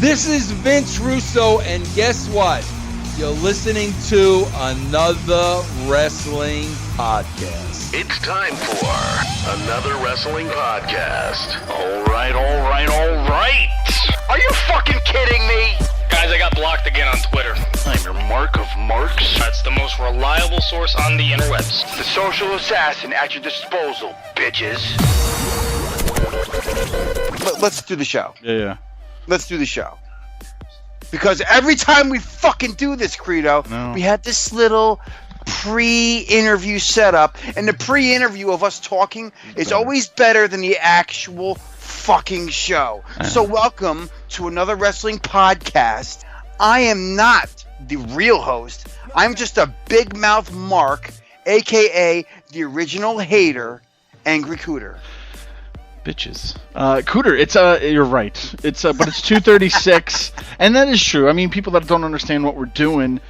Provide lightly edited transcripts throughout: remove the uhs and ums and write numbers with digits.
This is Vince Russo, and guess what? You're listening to another wrestling podcast. It's time for another wrestling podcast. All right. Are you fucking kidding me? Guys, I got blocked again on Twitter. I'm your mark of marks. That's the most reliable source on the interwebs. The social assassin at your disposal, bitches. Let's do the show. Yeah. Let's do the show. Because every time we fucking do this, Credo, we had this little pre-interview setup, and the pre-interview of us talking is always better than the actual fucking show. So welcome to another wrestling podcast. I am not the real host. I'm just a big mouth Mark, a.k.a. the original hater, Angry Cooter. Bitches. Cooter, it's you're right. It's but it's 2:36, and that is true. I mean, people that don't understand what we're doing,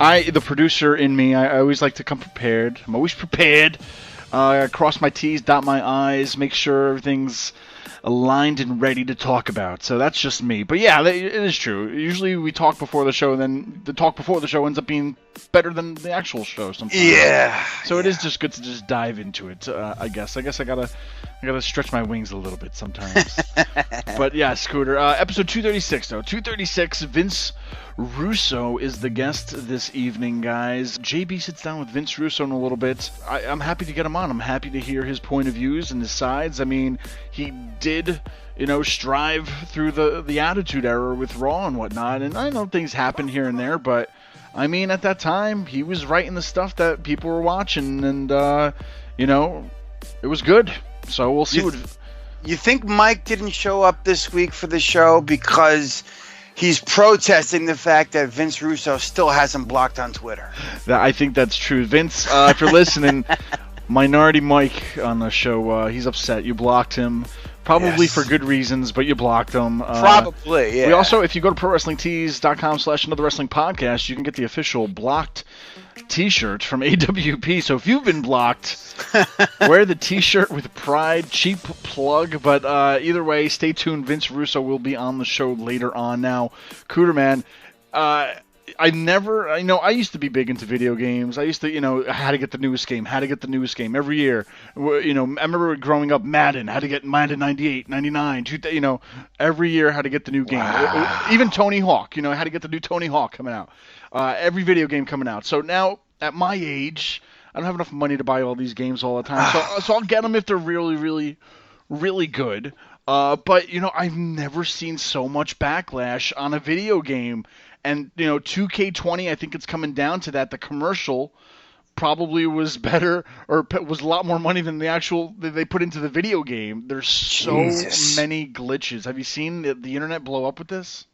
the producer in me, I always like to come prepared. I'm always prepared. Cross my T's, dot my I's, make sure everything's aligned and ready to talk about. So that's just me. But yeah, it is true. Usually we talk before the show, and then the talk before the show ends up being better than the actual show sometimes. Yeah. So it is just good to just dive into it. I guess I gotta stretch my wings a little bit sometimes. But yeah, Scooter. Episode 236 though. 236. Vince Russo is the guest this evening, guys. JB sits down with Vince Russo in a little bit. I'm happy to get him on. I'm happy to hear his point of views and his sides. I mean, he did, strive through the Attitude Era with Raw and whatnot, and I know things happen here and there, but I mean, at that time, he was writing the stuff that people were watching, and it was good. So we'll see You think Mike didn't show up this week for the show because he's protesting the fact that Vince Russo still hasn't blocked on Twitter? I think that's true. Vince, if you're listening, Minority Mike on the show, he's upset. You blocked him. Probably for good reasons, but you blocked him. Probably, yeah. We also, if you go to ProWrestlingTees.com/anotherwrestlingpodcast, you can get the official blocked t-shirt from AWP. So if you've been blocked, wear the t-shirt with pride. Cheap plug, but either way, stay tuned. Vince Russo will be on the show later on. Now, Cooter, man, I used to be big into video games. I used to, how to get the newest game every year. I remember growing up, Madden, how to get Madden 98, 99, every year how to get the new game. Wow. Even Tony Hawk, how to get the new Tony Hawk coming out. Every video game coming out. So now, at my age, I don't have enough money to buy all these games all the time. So I'll get them if they're really, really, really good. But, I've never seen so much backlash on a video game. And, 2K20, I think it's coming down to that. The commercial probably was better or was a lot more money than they put into the video game. There's so many glitches. Have you seen the internet blow up with this?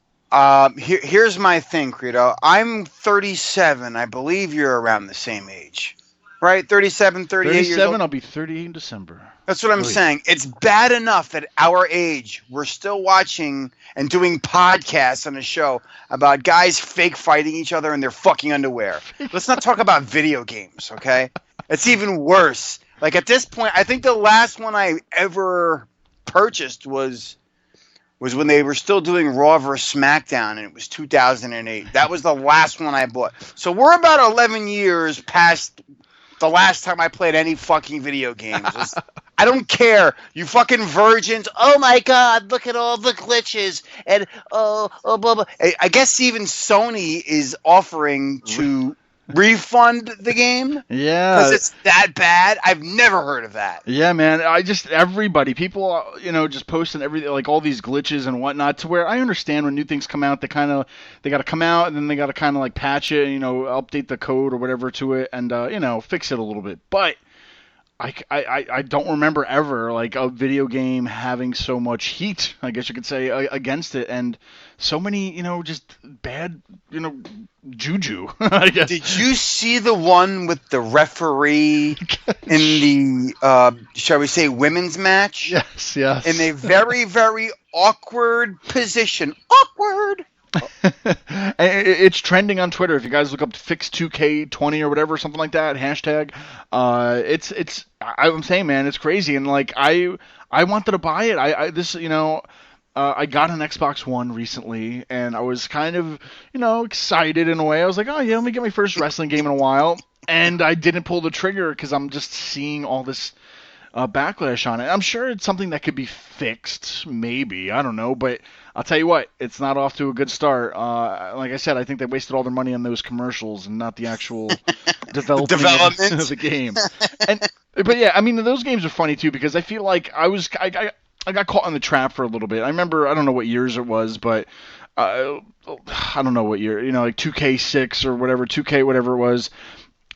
Here's my thing, Credo. I'm 37. I believe you're around the same age. Right? 37, 38 years old? 37, I'll be 38 in December. That's what I'm saying. It's bad enough that our age, we're still watching and doing podcasts on a show about guys fake fighting each other in their fucking underwear. Let's not talk about video games, okay? It's even worse. Like, at this point, I think the last one I ever purchased was when they were still doing Raw vs. SmackDown, and it was 2008. That was the last one I bought. So we're about 11 years past the last time I played any fucking video games. I don't care. You fucking virgins. Oh my God, look at all the glitches. And blah, blah. I guess even Sony is offering to refund the game. Yeah. Because it's that bad. I've never heard of that. Yeah, man. People, just posting everything, like all these glitches and whatnot, to where I understand when new things come out, they got to come out and then they got to kind of like patch it, update the code or whatever to it and, fix it a little bit. But I don't remember ever like a video game having so much heat, I guess you could say, against it, and so many, just bad, juju, I guess. Did you see the one with the referee in the, shall we say, women's match? Yes. In a very, very awkward position. Awkward! It's trending on Twitter. If you guys look up Fix 2K20 or whatever, something like that, hashtag, I'm saying, man, it's crazy. And like, I wanted to buy it. I got an Xbox One recently, and I was kind of, excited in a way. I was like, oh yeah, let me get my first wrestling game in a while, and I didn't pull the trigger because I'm just seeing all this backlash on it. I'm sure it's something that could be fixed, maybe. I don't know, but I'll tell you what, it's not off to a good start. Like I said, I think they wasted all their money on those commercials and not the actual development of the game. But yeah, I mean, those games are funny too because I feel like I got caught in the trap for a little bit. I remember, I don't know what years it was, but I don't know what year, like 2K6 or whatever, 2K whatever it was.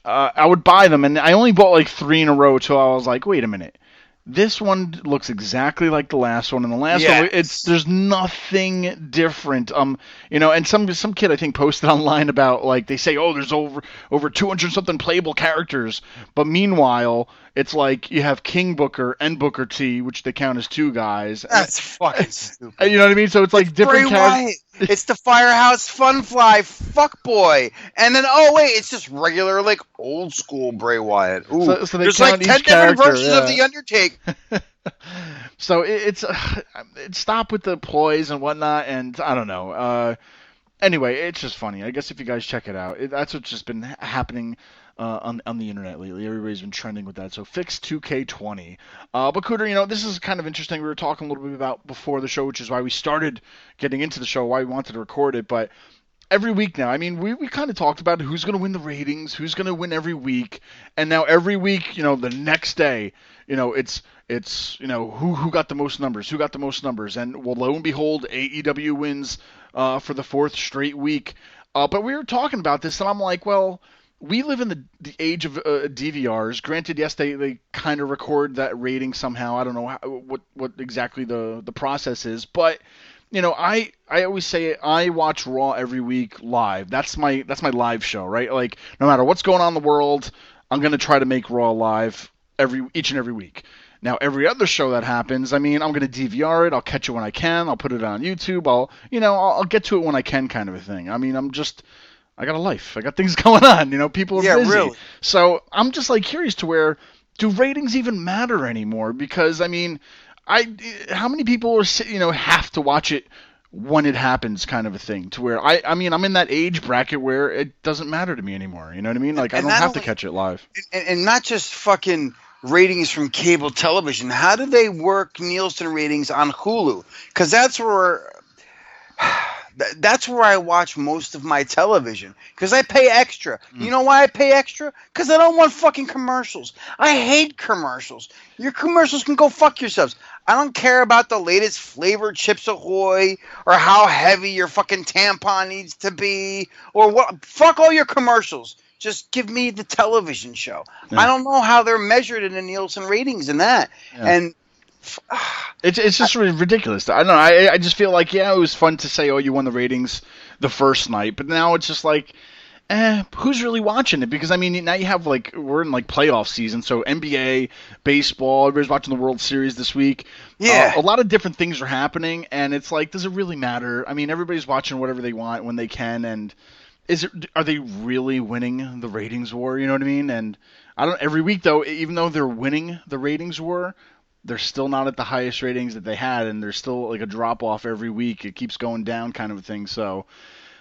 I would buy them, and I only bought like 3 in a row till I was like, wait a minute. This one looks exactly like the last one, and the last one, there's nothing different. And some kid I think posted online about like they say, oh, there's over 200 something playable characters, but meanwhile, it's like you have King Booker and Booker T, which they count as 2 guys. That's fucking stupid. You know what I mean? So it's like different characters. It's the Firehouse Funfly fuckboy, and then it's just regular like old school Bray Wyatt. Ooh, so there's like 10 different versions of the Undertaker. So it's stop with the ploys and whatnot, and I don't know. Anyway, it's just funny. I guess if you guys check it out, that's what's just been happening on the internet lately. Everybody's been trending with that. So fix 2K20. But Cooter, this is kind of interesting. We were talking a little bit about before the show, which is why we started getting into the show, why we wanted to record it. But every week now, I mean, we kind of talked about who's going to win the ratings, who's going to win every week, and now every week, the next day, it's who got the most numbers, and well, lo and behold, AEW wins for the 4th straight week. But we were talking about this, and I'm like, well, we live in the age of DVRs. Granted, yes, they kind of record that rating somehow. I don't know what exactly the process is, but I always say I watch Raw every week live. That's my live show, right? Like no matter what's going on in the world, I'm gonna try to make Raw live each and every week. Now every other show that happens, I mean, I'm gonna DVR it. I'll catch it when I can. I'll put it on YouTube. I'll get to it when I can, kind of a thing. I mean, I got a life. I got things going on. People are busy. Really. So I'm just like curious to where do ratings even matter anymore? Because I mean, how many people are have to watch it when it happens, kind of a thing, to where I mean I'm in that age bracket where it doesn't matter to me anymore. You know what I mean? Like I don't have to catch it live. And not just fucking ratings from cable television. How do they work Nielsen ratings on Hulu? Because that's where I watch most of my television, because I pay extra. You know why I pay extra? Because I don't want fucking commercials. I hate commercials. Your commercials can go fuck yourselves. I don't care about the latest flavored Chips Ahoy or how heavy your fucking tampon needs to be or what. Fuck all your commercials. Just give me the television show. Yeah. I don't know how they're measured in the Nielsen ratings and that. Yeah. And it's just ridiculous. I don't know. I just feel like, it was fun to say, oh, you won the ratings the first night, but now it's just like, who's really watching it? Because I mean, now you have we're in playoff season, so NBA, baseball, everybody's watching the World Series this week. Yeah, a lot of different things are happening, and it's like, does it really matter? I mean, everybody's watching whatever they want when they can, and are they really winning the ratings war? You know what I mean? And every week though, even though they're winning the ratings war, they're still not at the highest ratings that they had, and there's still a drop off every week. It keeps going down, kind of a thing. So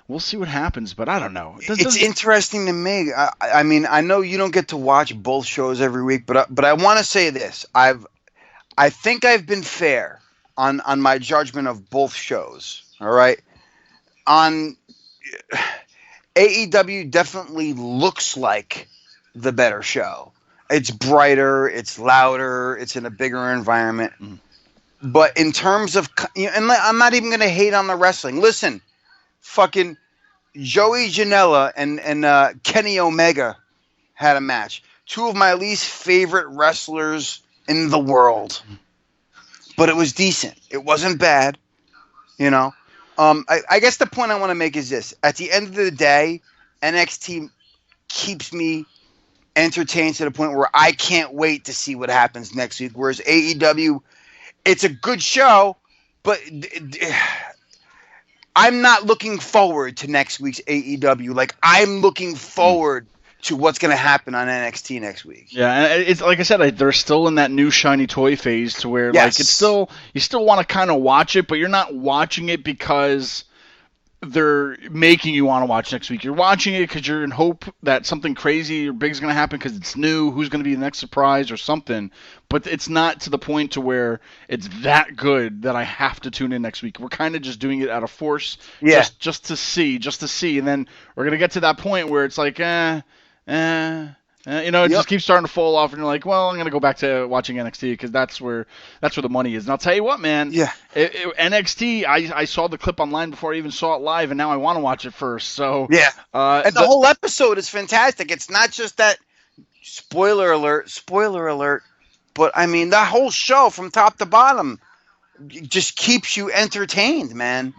we'll see what happens, but I don't know. It's interesting to me. I mean, I know you don't get to watch both shows every week, but I want to say this. I think I've been fair on my judgment of both shows. All right, on AEW definitely looks like the better show. It's brighter, it's louder, it's in a bigger environment. Mm. But in terms of, and I'm not even going to hate on the wrestling. Listen, fucking Joey Janela and Kenny Omega had a match. 2 of my least favorite wrestlers in the world. But it was decent. It wasn't bad, I guess the point I want to make is this. At the end of the day, NXT keeps me entertained to the point where I can't wait to see what happens next week. Whereas AEW, it's a good show, but I'm not looking forward to next week's AEW. I'm looking forward to what's going to happen on NXT next week. Yeah, and it's like I said, they're still in that new shiny toy phase to where like it's still you still want to kind of watch it, but you're not watching it because they're making you want to watch next week. You're watching it because you're in hope that something crazy or big is going to happen because it's new, who's going to be the next surprise or something. But it's not to the point to where it's that good that I have to tune in next week. We're kind of just doing it out of force, just to see. And then we're going to get to that point where it's like, it just keeps starting to fall off, and you're like, well, I'm going to go back to watching NXT because that's where the money is. And I'll tell you what, man. Yeah. NXT, I saw the clip online before I even saw it live, and now I want to watch it first. So yeah. And the whole episode is fantastic. It's not just that spoiler alert, but I mean, the whole show from top to bottom just keeps you entertained, man.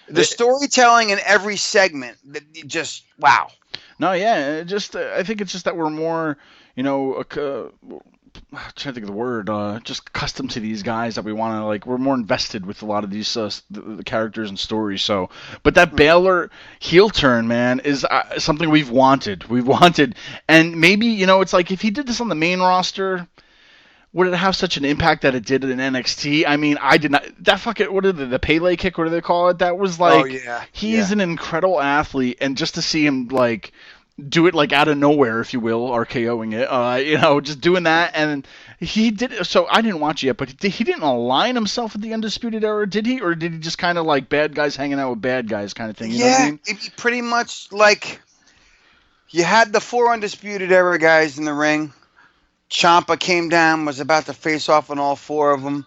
The storytelling in every segment, just wow. No, yeah, I think it's just that we're more, I'm trying to think of the word, just accustomed to these guys that we want to, like, we're more invested with a lot of these the characters and stories. So, but that Balor heel turn, man, is something we've wanted, and maybe, it's like if he did this on the main roster, would it have such an impact that it did in NXT? I mean, I did not. That fucking, what are the Pele kick? What do they call it? That was like, he's an incredible athlete, and just to see him like do it like out of nowhere, if you will, RKOing it, just doing that, and he did. So I didn't watch it yet, but he didn't align himself with the Undisputed Era, did he? Or did he just kind of like bad guys hanging out with bad guys kind of thing? You know what I mean? It'd be pretty much like you had the 4 Undisputed Era guys in the ring. Ciampa came down, was about to face off on all 4 of them.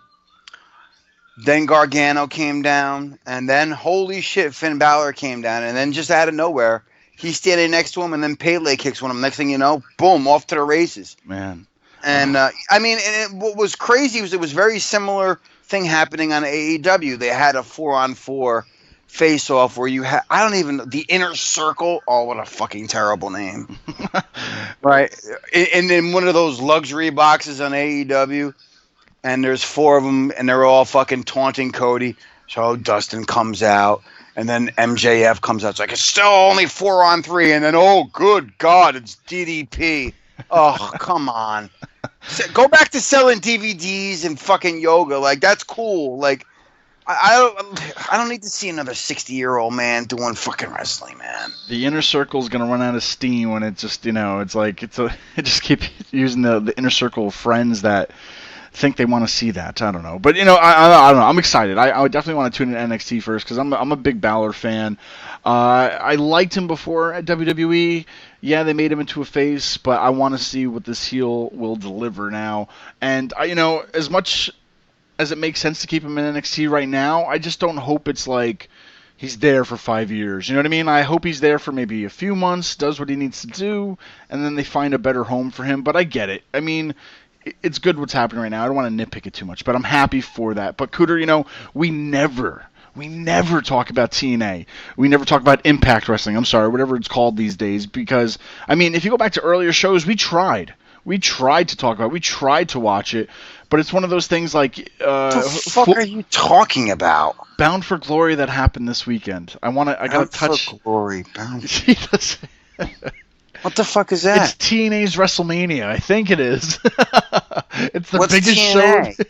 Then Gargano came down, and then holy shit, Finn Balor came down, and then just out of nowhere, he's standing next to him, and then Pele kicks one of them. Next thing you know, boom, off to the races. Man. And what was crazy was it was very similar thing happening on AEW. They had a 4-on-4 face-off where you had, the Inner Circle. Oh, what a fucking terrible name. Right. And in one of those luxury boxes on AEW, and there's 4 of them, and they're all fucking taunting Cody. So Dustin comes out, and then MJF comes out. It's like, it's still only 4-on-3, and then, oh, good God, it's DDP. Oh, come on. Go back to selling DVDs and fucking yoga. Like, that's cool. Like, I don't need to see another 60-year-old man doing fucking wrestling, man. The Inner Circle's gonna run out of steam when it just, it's like it just keep using the Inner Circle of friends that think they want to see that. I don't know, but I don't know. I'm excited. I would definitely want to tune in NXT first because I'm a big Balor fan. I liked him before at WWE. Yeah, they made him into a face, but I want to see what this heel will deliver now. And as much as it makes sense to keep him in NXT right now, I just don't hope it's like he's there for 5 years. You know what I mean? I hope he's there for maybe a few months, does what he needs to do, and then they find a better home for him. But I get it. I mean, it's good what's happening right now. I don't want to nitpick it too much, but I'm happy for that. But Cooter, we never talk about TNA. We never talk about Impact Wrestling. I'm sorry, whatever it's called these days. Because, I mean, if you go back to earlier shows, we tried. We tried to talk about it. We tried to watch it. But it's one of those things like... what the fuck are you talking about? Bound for Glory that happened this weekend. I gotta touch... Bound for Glory. What the fuck is that? It's TNA's WrestleMania. I think it is. It's the What's biggest TNA? show...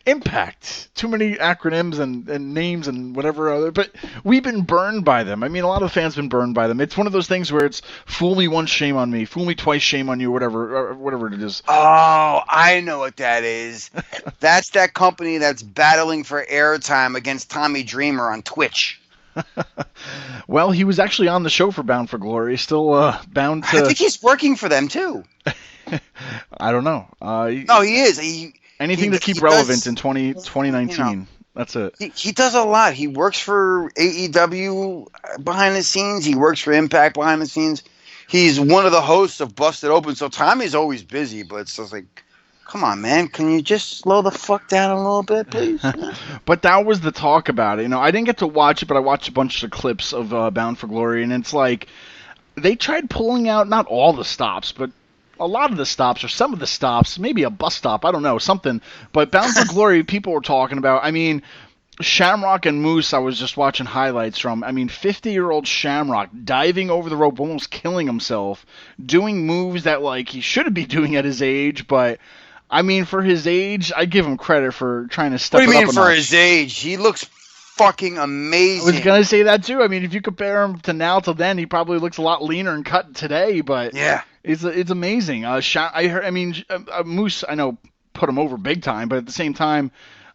Impact. Too many acronyms and names and whatever other, but we've been burned by them. I mean, a lot of fans have been burned by them. It's one of those things where it's fool me once, shame on me. Fool me twice, shame on you, whatever it is. Oh, I know what that is. That's that company that's battling for airtime against Tommy Dreamer on Twitch. Well, he was actually on the show for Bound for Glory. Still bound to... I think he's working for them, too. I don't know. No, he is. Anything to keep relevant in 2019. That's it. He does a lot. He works for AEW behind the scenes. He works for Impact behind the scenes. He's one of the hosts of Busted Open. So Tommy's always busy, but it's just like, come on, man. Can you just slow the fuck down a little bit, please? But that was the talk about it. I didn't get to watch it, but I watched a bunch of clips of Bound for Glory, and it's like they tried pulling out not all the stops, but a lot of the stops, or some of the stops, maybe a bus stop, I don't know, something. But Bound for Glory, people were talking about. I mean, Shamrock and Moose, I was just watching highlights from. I mean, 50-year-old Shamrock diving over the rope, almost killing himself, doing moves that like he shouldn't be doing at his age. But I mean, for his age, I give him credit for trying to step it up a notch. What do you mean for his age? He looks fucking amazing. I was gonna say that too. I mean, if you compare him to now to then, he probably looks a lot leaner and cut today. But yeah, it's amazing. Moose, I know, put him over big time, but at the same time.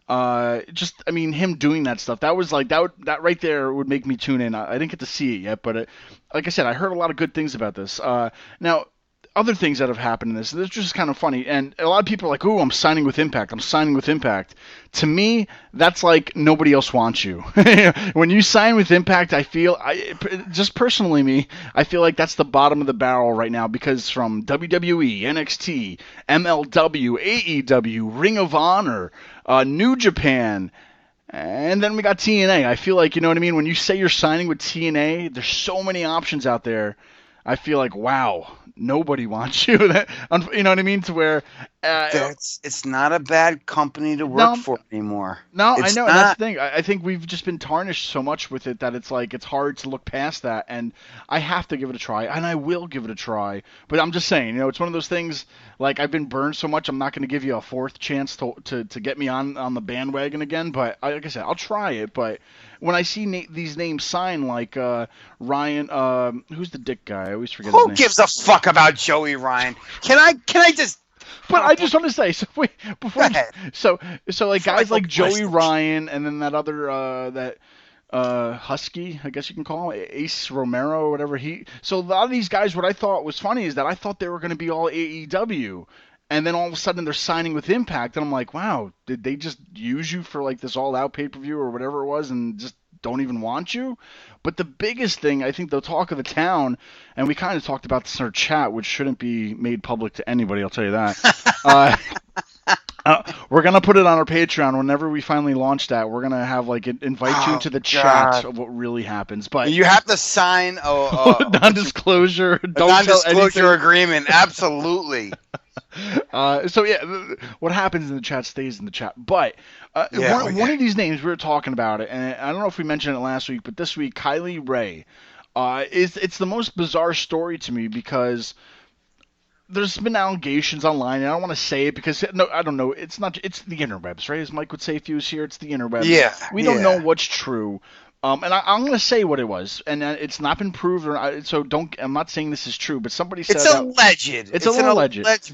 Him doing that stuff, that was like that right there would make me tune in. I didn't get to see it yet, but like I said, I heard a lot of good things about this. Now, other things that have happened in this is just kind of funny, and a lot of people are like, "Ooh, I'm signing with Impact. I'm signing with Impact." To me, that's like nobody else wants you. When you sign with Impact, I feel, just personally me, I feel like that's the bottom of the barrel right now because from WWE, NXT, MLW, AEW, Ring of Honor, New Japan, and then we got TNA. I feel like, you know what I mean? When you say you're signing with TNA, there's so many options out there. I feel like, wow, nobody wants you. You know what I mean? To where it's not a bad company to work for anymore. No, I know. That's the thing. I think we've just been tarnished so much with it that it's like it's hard to look past that. And I have to give it a try, and I will give it a try. But I'm just saying, it's one of those things. Like I've been burned so much, I'm not going to give you a fourth chance to get me on the bandwagon again. But like I said, I'll try it. But when I see these names sign, like Ryan, who's the dick guy? I always forget his name. Who gives a fuck about Joey Ryan? Can I just? But I just want to say, so like guys like Joey Ryan, and then that other Husky, I guess you can call him, Ace Romero or whatever. So a lot of these guys, what I thought was funny is that I thought they were going to be all AEW. And then all of a sudden they're signing with Impact, and I'm like, wow, did they just use you for like this all-out pay-per-view or whatever it was, and just don't even want you? But the biggest thing, I think, the talk of the town, and we kind of talked about this in our chat, which shouldn't be made public to anybody, I'll tell you that. We're gonna put it on our Patreon whenever we finally launch that. We're gonna have invite you to the chat of what really happens. But you have to sign a non-disclosure, non-disclosure agreement. Absolutely. So yeah, what happens in the chat stays in the chat. But one of these names, we were talking about it, and I don't know if we mentioned it last week, but this week, Kylie Rae. It's the most bizarre story to me because there's been allegations online, and I don't want to say it because I don't know. It's not. It's the interwebs, right? As Mike would say if he was here, it's the interwebs. Yeah. We don't know what's true. And I'm going to say what it was, and it's not been proved, so don't. I'm not saying this is true, but somebody said it's alleged. It's an alleged. It's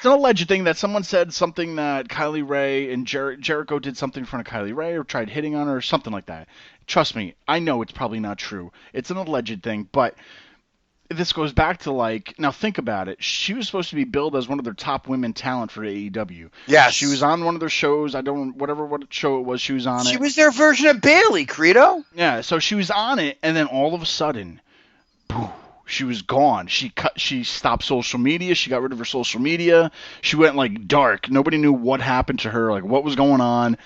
an alleged thing that someone said something that Kylie Rae and Jericho did something in front of Kylie Rae or tried hitting on her or something like that. Trust me, I know it's probably not true. It's an alleged thing, but this goes back to now think about it. She was supposed to be billed as one of their top women talent for AEW. Yeah. She was on one of their shows. What show it was, she was on it. She was their version of Bailey, Credo. Yeah, so she was on it, and then all of a sudden, poof, she was gone. She stopped social media. She got rid of her social media. She went dark. Nobody knew what happened to her, what was going on.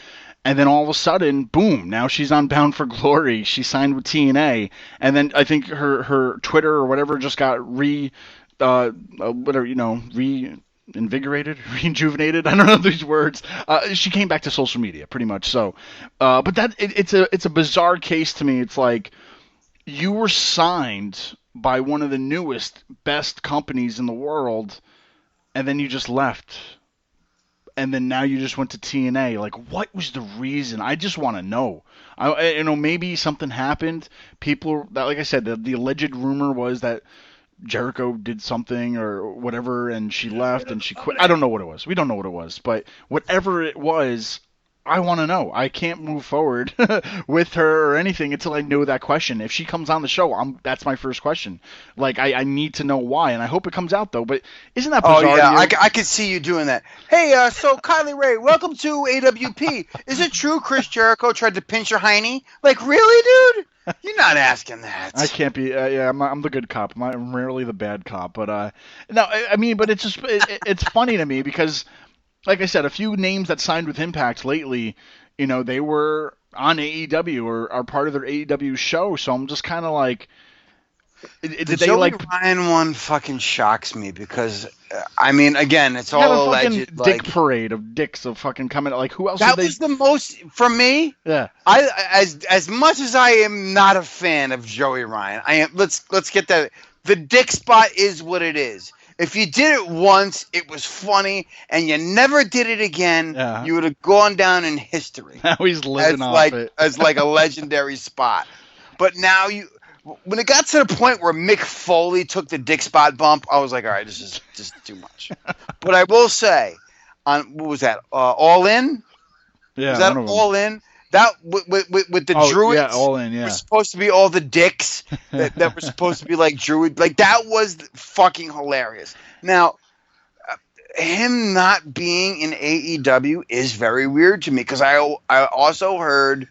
And then all of a sudden, boom, now she's on Bound for Glory. She signed with TNA. And then I think her Twitter or whatever just got reinvigorated, rejuvenated. I don't know these words. She came back to social media pretty much. So, but it's a bizarre case to me. It's like you were signed by one of the newest, best companies in the world, and then you just left. And then now you just went to TNA. What was the reason? I just want to know. Maybe something happened. People, like I said, the alleged rumor was that Jericho did something or whatever, and she left and she quit. I don't know what it was. We don't know what it was. But whatever it was, I want to know. I can't move forward with her or anything until I know that question. If she comes on the show, that's my first question. I need to know why, and I hope it comes out, though. But isn't that bizarre? Oh, yeah, I could see you doing that. Hey, so Kylie Rae, welcome to AWP. Is it true Chris Jericho tried to pinch your hiney? Really, dude? You're not asking that. I can't be. I'm the good cop. I'm rarely the bad cop. But no, I mean, but it's just it's funny to me because, like I said, a few names that signed with Impact lately, they were on AEW or are part of their AEW show. So I'm just kind of like, Did The they Joey like Ryan one fucking shocks me because, I mean, again, it's had a all fucking alleged. dick Like, parade of dicks of fucking coming? Like who else? that would they... was the most for me. Yeah. As much as I am not a fan of Joey Ryan, I am. Let's get that. The dick spot is what it is. If you did it once, it was funny, and you never did it again, you would have gone down in history. Now he's living off it as like a legendary spot. But now when it got to the point where Mick Foley took the dick spot bump, I was like, all right, this is just too much. But I will say, on what was that? All In? Yeah, was that All In? That with the Druids, yeah, All In, yeah. were supposed to be all the dicks that were supposed to be like Druid. Like that was fucking hilarious. Now, him not being in AEW is very weird to me because I also heard,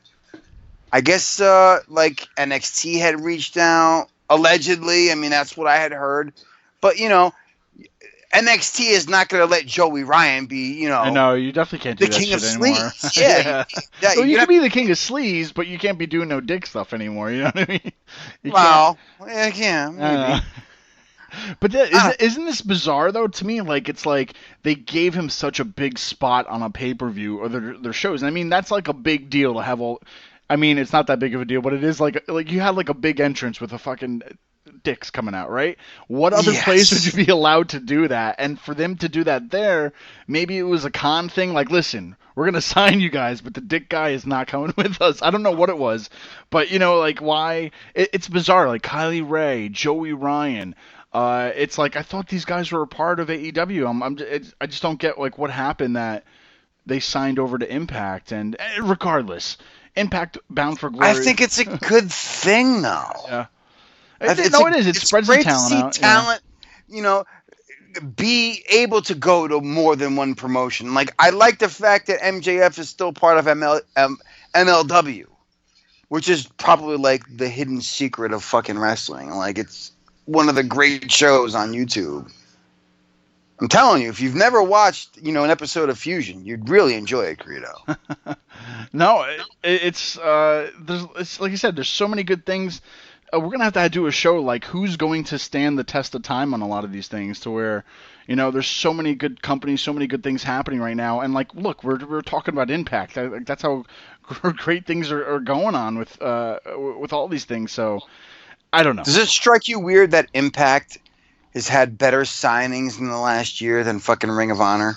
I guess like NXT had reached out allegedly. I mean that's what I had heard, but NXT is not going to let Joey Ryan be, I know, you definitely can't do the that king shit of anymore. sleaze. Yeah. Well, you can be the king of sleaze, but you can't be doing no dick stuff anymore. You know what I mean? Yeah, maybe. But isn't this bizarre though? To me, like it's like they gave him such a big spot on a pay-per-view or their shows. And I mean, that's like a big deal to have all. I mean, it's not that big of a deal, but it is like you had like a big entrance with a fucking dicks coming out, right? What other place would you be allowed to do that? And for them to do that there, maybe it was a con thing. Like, listen, we're gonna sign you guys, but the dick guy is not coming with us. I don't know what it was, but like why? It's bizarre. Like Kylie Ray, Joey Ryan. It's like I thought these guys were a part of AEW. I just don't get like what happened that they signed over to Impact. And regardless, Impact bound for glory. I think it's a good thing though. Yeah. It is. It spreads the talent out. To see talent, be able to go to more than one promotion. Like I like the fact that MJF is still part of MLW, which is probably like the hidden secret of fucking wrestling. Like it's one of the great shows on YouTube. I'm telling you, if you've never watched, an episode of Fusion, you'd really enjoy it, Credo. No, it's like you said, there's so many good things. We're gonna have to do a show like who's going to stand the test of time on a lot of these things, to where there's so many good companies, so many good things happening right now, and like look, we're talking about Impact. That's how great things are going on with all these things. So I don't know. Does it strike you weird that Impact has had better signings in the last year than fucking Ring of Honor?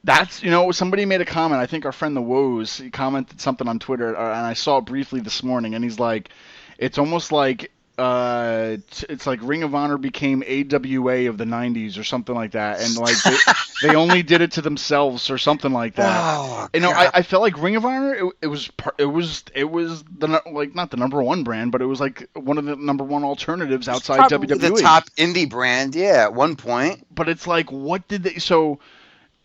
That's somebody made a comment. I think our friend the Woes, he commented something on Twitter, and I saw it briefly this morning, and he's like, it's almost like it's like Ring of Honor became AWA of the 90s or something like that, and like they only did it to themselves or something like that. Oh, I felt like Ring of Honor it was the like not the number one brand, but it was like one of the number one alternatives outside WWE. The top indie brand, yeah, at one point. But it's like, what did they? So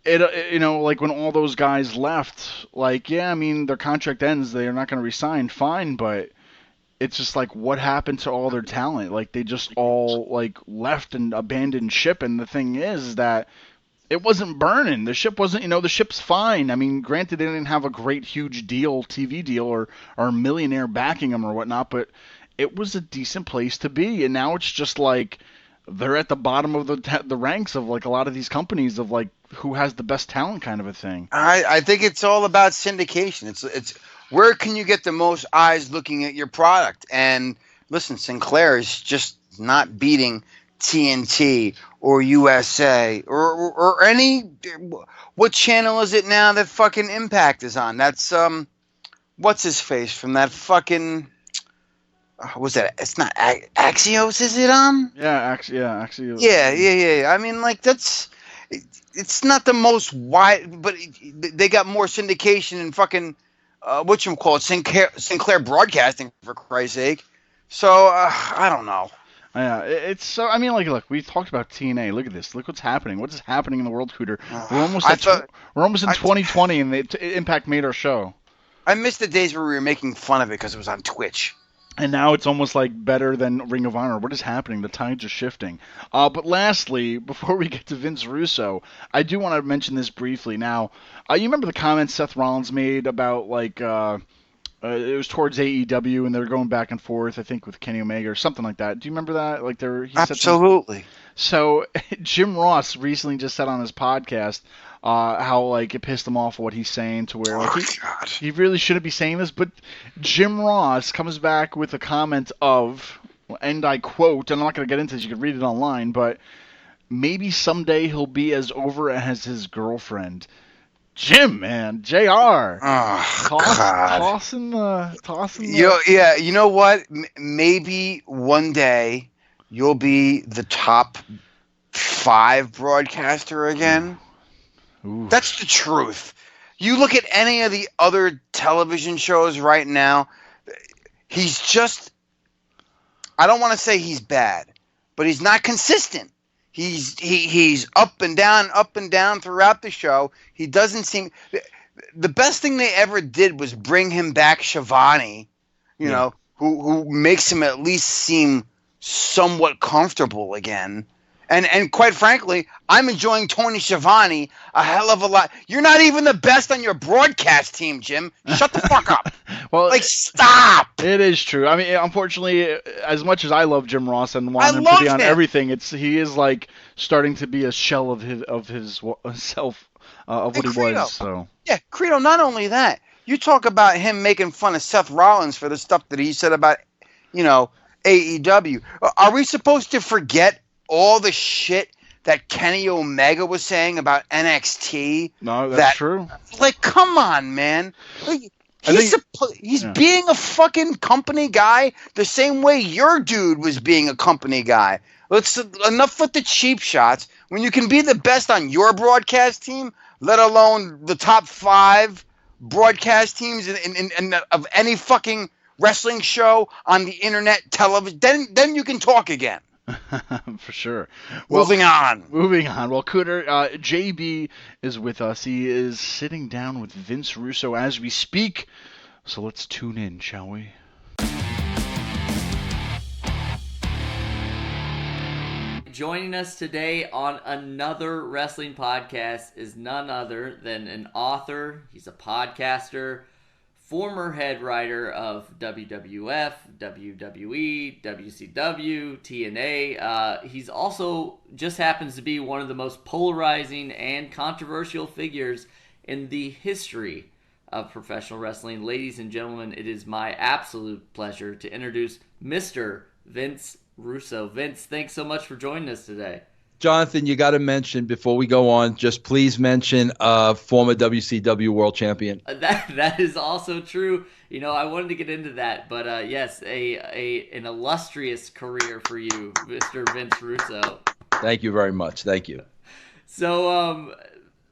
it like when all those guys left, like yeah, I mean their contract ends, they're not going to resign, fine, but it's just like what happened to all their talent? Like they just all like left and abandoned ship. And the thing is that it wasn't burning. The ship wasn't, the ship's fine. I mean, granted they didn't have a great huge TV deal or a millionaire backing them or whatnot, but it was a decent place to be. And now it's just like they're at the bottom of the ranks of like a lot of these companies of like who has the best talent kind of a thing. I think it's all about syndication. It's where can you get the most eyes looking at your product? And listen, Sinclair is just not beating TNT or USA or any. What channel is it now that fucking Impact is on? That's what's his face from that fucking. Was that? It's not Axios. Is it on? Yeah, Axios. Yeah. I mean, like that's. It's not the most wide, but they got more syndication and fucking. Sinclair Broadcasting, for Christ's sake. So I don't know. Yeah, it's so. I mean, like, look, we talked about TNA. Look at this. Look what's happening. What is happening in the world, Cooter? We're almost in 2020, and Impact made our show. I missed the days where we were making fun of it because it was on Twitch. And now it's almost like better than Ring of Honor. What is happening? The tides are shifting. But lastly, before we get to Vince Russo, I do want to mention this briefly. Now, you remember the comments Seth Rollins made about like it was towards AEW, and they were going back and forth, I think, with Kenny Omega or something like that. Do you remember that? Like, Absolutely. So Jim Ross recently just said on his podcast how like it pissed him off what he's saying, to where like he really shouldn't be saying this. But Jim Ross comes back with a comment of, and I quote, and I'm not going to get into this, you can read it online, but maybe someday he'll be as over as his girlfriend. Jim, man, JR. Oh, God. Tossing the... Yeah, you know what? Maybe one day you'll be the top 5 broadcaster again. Ooh. That's the truth. You look at any of the other television shows right now, he's just... I don't want to say he's bad, but he's not consistent. He's up and down throughout the show. He doesn't seem. The best thing they ever did was bring him back Shivani, you know, who makes him at least seem somewhat comfortable again. And quite frankly, I'm enjoying Tony Schiavone a hell of a lot. You're not even the best on your broadcast team, Jim. Shut the fuck up. Well, stop. It is true. I mean, unfortunately, as much as I love Jim Ross and want him to be on everything, he is like starting to be a shell of his self of what he was. So yeah, Credo. Not only that, you talk about him making fun of Seth Rollins for the stuff that he said about, AEW. Are we supposed to forget all the shit that Kenny Omega was saying about NXT? No, that's true. Like, come on, man. He's being a fucking company guy the same way your dude was being a company guy. Enough with the cheap shots. When you can be the best on your broadcast team, let alone the top 5 broadcast teams in of any fucking wrestling show on the internet, television, then you can talk again. For sure. Moving on. Well, Cooter, JB is with us. He is sitting down with Vince Russo as we speak. So let's tune in, shall we? Joining us today on another wrestling podcast is none other than an author. He's a podcaster, former head writer of WWF, WWE, WCW, TNA. He's also just happens to be one of the most polarizing and controversial figures in the history of professional wrestling. Ladies and gentlemen, it is my absolute pleasure to introduce Mr. Vince Russo. Vince, thanks so much for joining us today. Jonathan, you got to mention before we go on, just please mention former WCW world champion. That is also true. I wanted to get into that, but yes, an illustrious career for you, Mr. Vince Russo. Thank you very much. Thank you. So,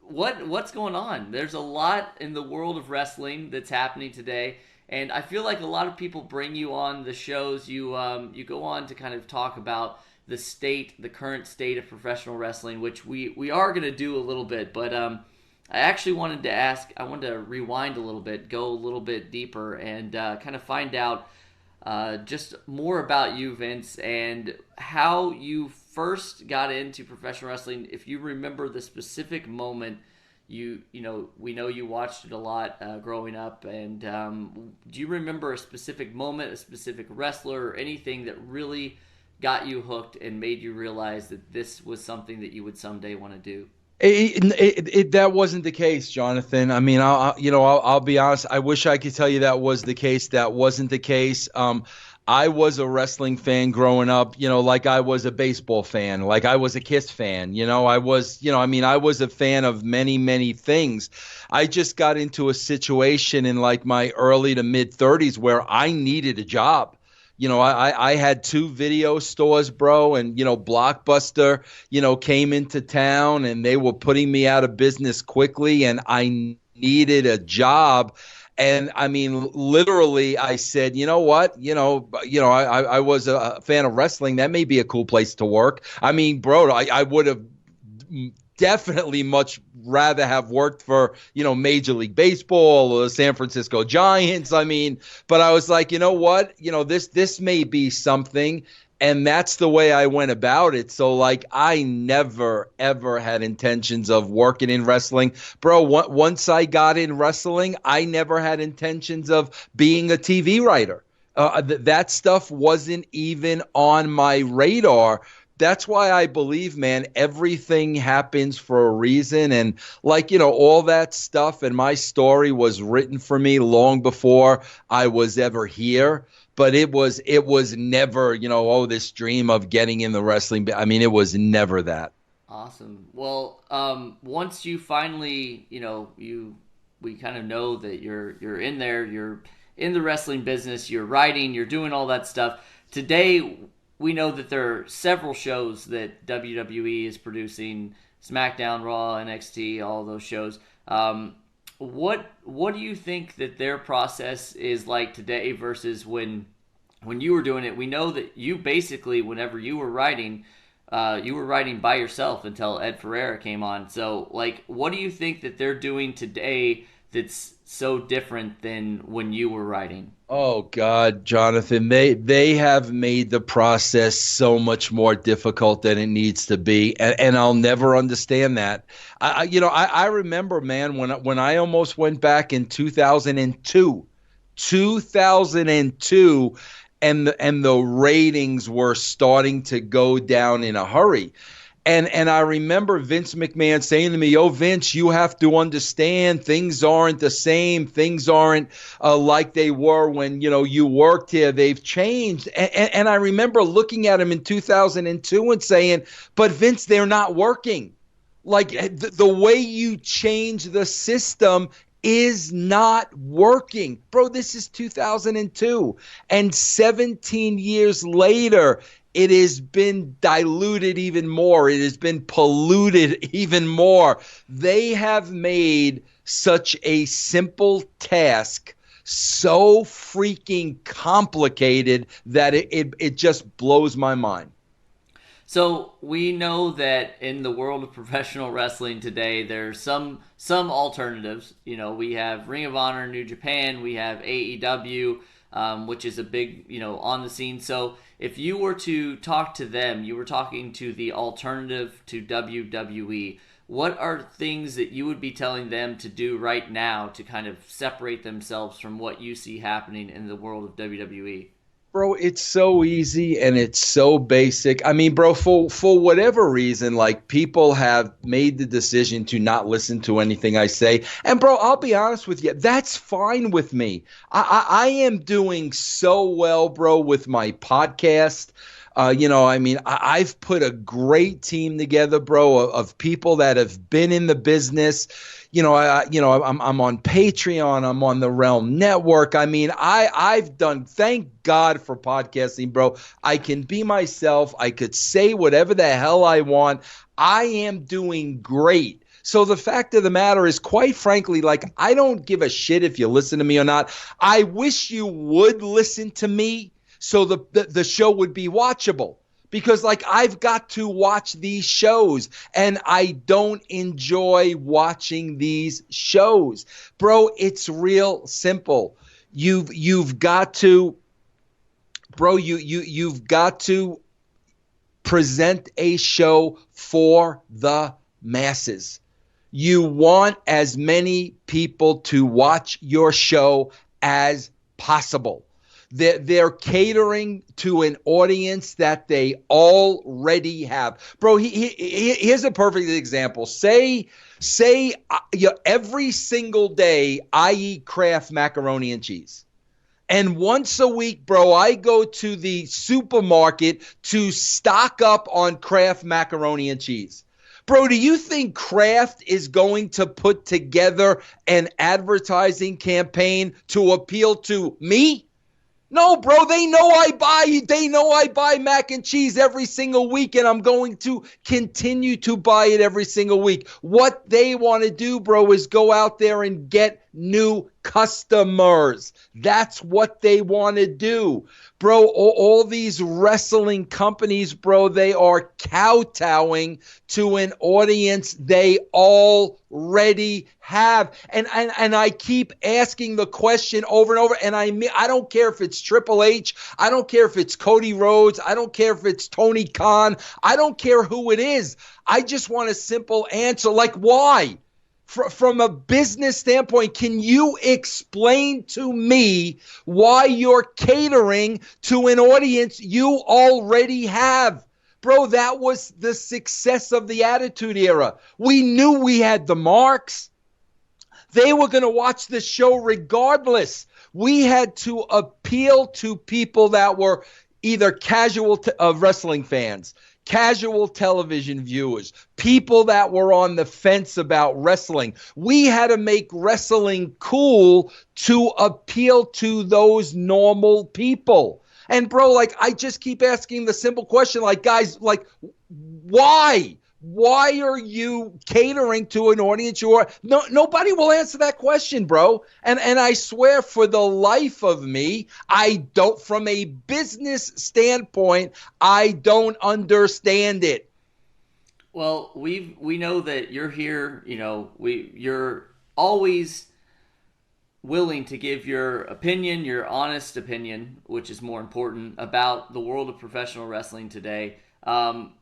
what's going on? There's a lot in the world of wrestling that's happening today, and I feel like a lot of people bring you on the shows. You go on to kind of talk about the current state of professional wrestling, which we are going to do a little bit, but I actually wanted to rewind a little bit, go a little bit deeper, and kind of find out just more about you, Vince, and how you first got into professional wrestling. If you remember the specific moment, we know you watched it a lot growing up, and do you remember a specific moment, a specific wrestler, or anything that really got you hooked and made you realize that this was something that you would someday want to do? That wasn't the case, Jonathan. I mean, I'll be honest. I wish I could tell you that was the case. That wasn't the case. I was a wrestling fan growing up, like I was a baseball fan, like I was a Kiss fan. I was a fan of many, many things. I just got into a situation in like my early to mid 30s where I needed a job. I had 2 video stores, bro, and, Blockbuster, came into town and they were putting me out of business quickly and I needed a job. And I mean, literally, I said, you know what? I was a fan of wrestling. That may be a cool place to work. I mean, bro, I would have definitely much rather have worked for, Major League Baseball or the San Francisco Giants. I mean, but I was like, you know what? This may be something. And that's the way I went about it. So, like, I never, ever had intentions of working in wrestling. Bro, once I got in wrestling, I never had intentions of being a TV writer. That stuff wasn't even on my radar. That's why I believe, man, everything happens for a reason. And like, all that stuff and my story was written for me long before I was ever here. But it was never, this dream of getting in the wrestling. I mean, it was never that. Awesome. Well, once you finally, we kind of know that you're in there, you're in the wrestling business, you're writing, you're doing all that stuff. Today, we know that there are several shows that WWE is producing: SmackDown, Raw, NXT, all those shows. What do you think that their process is like today versus when you were doing it? We know that you basically, whenever you were writing by yourself until Ed Ferreira came on. So, like, what do you think that they're doing today that's so different than when you were writing? Oh God, Jonathan, they have made the process so much more difficult than it needs to be, and I'll never understand that. I remember, man, when I almost went back in 2002, and the ratings were starting to go down in a hurry. And I remember Vince McMahon saying to me, "Oh, Vince, you have to understand things aren't the same. Things aren't like they were when, you worked here. They've changed." And I remember looking at him in 2002 and saying, "But Vince, they're not working. Like the way you change the system is not working." Bro, this is 2002. And 17 years later, it has been diluted even more. It has been polluted even more. They have made such a simple task so freaking complicated that it just blows my mind. So we know that in the world of professional wrestling today, there's some alternatives. We have Ring of Honor, New Japan. We have AEW, which is a big, on the scene. So if you were to talk to them, you were talking to the alternative to WWE. What are things that you would be telling them to do right now to kind of separate themselves from what you see happening in the world of WWE? Bro, it's so easy and it's so basic. I mean, bro, for whatever reason, like, people have made the decision to not listen to anything I say. And bro, I'll be honest with you, that's fine with me. I am doing so well, bro, with my podcast. I've put a great team together, bro, of people that have been in the business. I'm on Patreon. I'm on the Realm Network. I mean, I've done, thank God for podcasting, bro. I can be myself. I could say whatever the hell I want. I am doing great. So the fact of the matter is, quite frankly, like, I don't give a shit if you listen to me or not. I wish you would listen to me so the show would be watchable. Because, like, I've got to watch these shows, and I don't enjoy watching these shows. Bro, it's real simple. You've got to, bro, you've got to present a show for the masses. You want as many people to watch your show as possible. They're catering to an audience that they already have. Bro, here's a perfect example. Say every single day I eat Kraft macaroni and cheese. And once a week, bro, I go to the supermarket to stock up on Kraft macaroni and cheese. Bro, do you think Kraft is going to put together an advertising campaign to appeal to me? No, bro, they know I buy mac and cheese every single week, and I'm going to continue to buy it every single week. What they want to do, bro, is go out there and get new customers. That's what they want to do. Bro, all these wrestling companies, bro, they are kowtowing to an audience they already have. And I keep asking the question over and over, and I don't care if it's Triple H, I don't care if it's Cody Rhodes, I don't care if it's Tony Khan, I don't care who it is. I just want a simple answer, like why? From a business standpoint, can you explain to me why you're catering to an audience you already have? Bro, that was the success of the Attitude Era. We knew we had the marks. They were going to watch the show regardless. We had to appeal to people that were either casual wrestling fans, casual television viewers, people that were on the fence about wrestling. We had to make wrestling cool to appeal to those normal people. And bro, like, I just keep asking the simple question, like, guys, like, why? Why are you catering to an audience you are? Nobody will answer that question, bro. And I swear, for the life of me, I don't, from a business standpoint, I don't understand it. Well, we know that you're here, you know, you're always willing to give your opinion, your honest opinion, which is more important, about the world of professional wrestling today.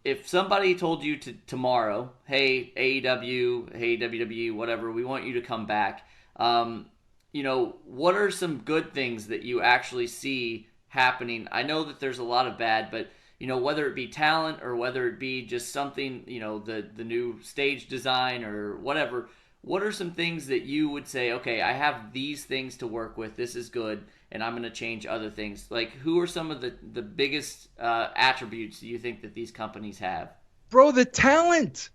If somebody told you tomorrow, hey, AEW, hey, WWE, whatever, we want you to come back, you know, what are some good things that you actually see happening? I know that there's a lot of bad, but, you know, whether it be talent or whether it be just something, you know, the new stage design or whatever, what are some things that you would say, okay, I have these things to work with, this is good, and I'm going to change other things? Like, who are some of the biggest attributes you think that these companies have? Bro, the talent.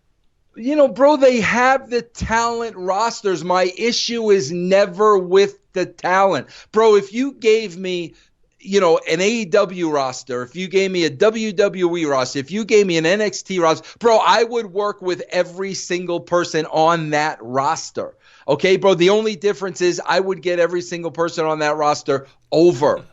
You know, bro, they have the talent rosters. My issue is never with the talent. Bro, if you gave me, you know, an AEW roster, if you gave me a WWE roster, if you gave me an NXT roster, bro, I would work with every single person on that roster. Okay, bro, the only difference is I would get every single person on that roster over.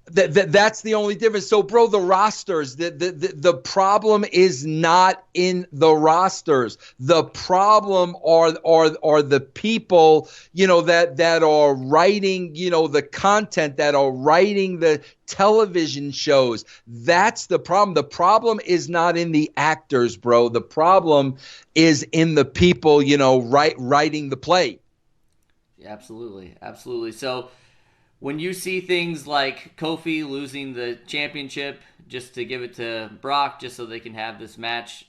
That's the only difference. So, bro, the rosters, the problem is not in the rosters. The problem are the people, you know, that are writing, you know, the content, that are writing the television shows. That's the problem. The problem is not in the actors, bro. The problem is in the people, you know, writing the play. Yeah, absolutely. Absolutely. So, when you see things like Kofi losing the championship just to give it to Brock, just so they can have this match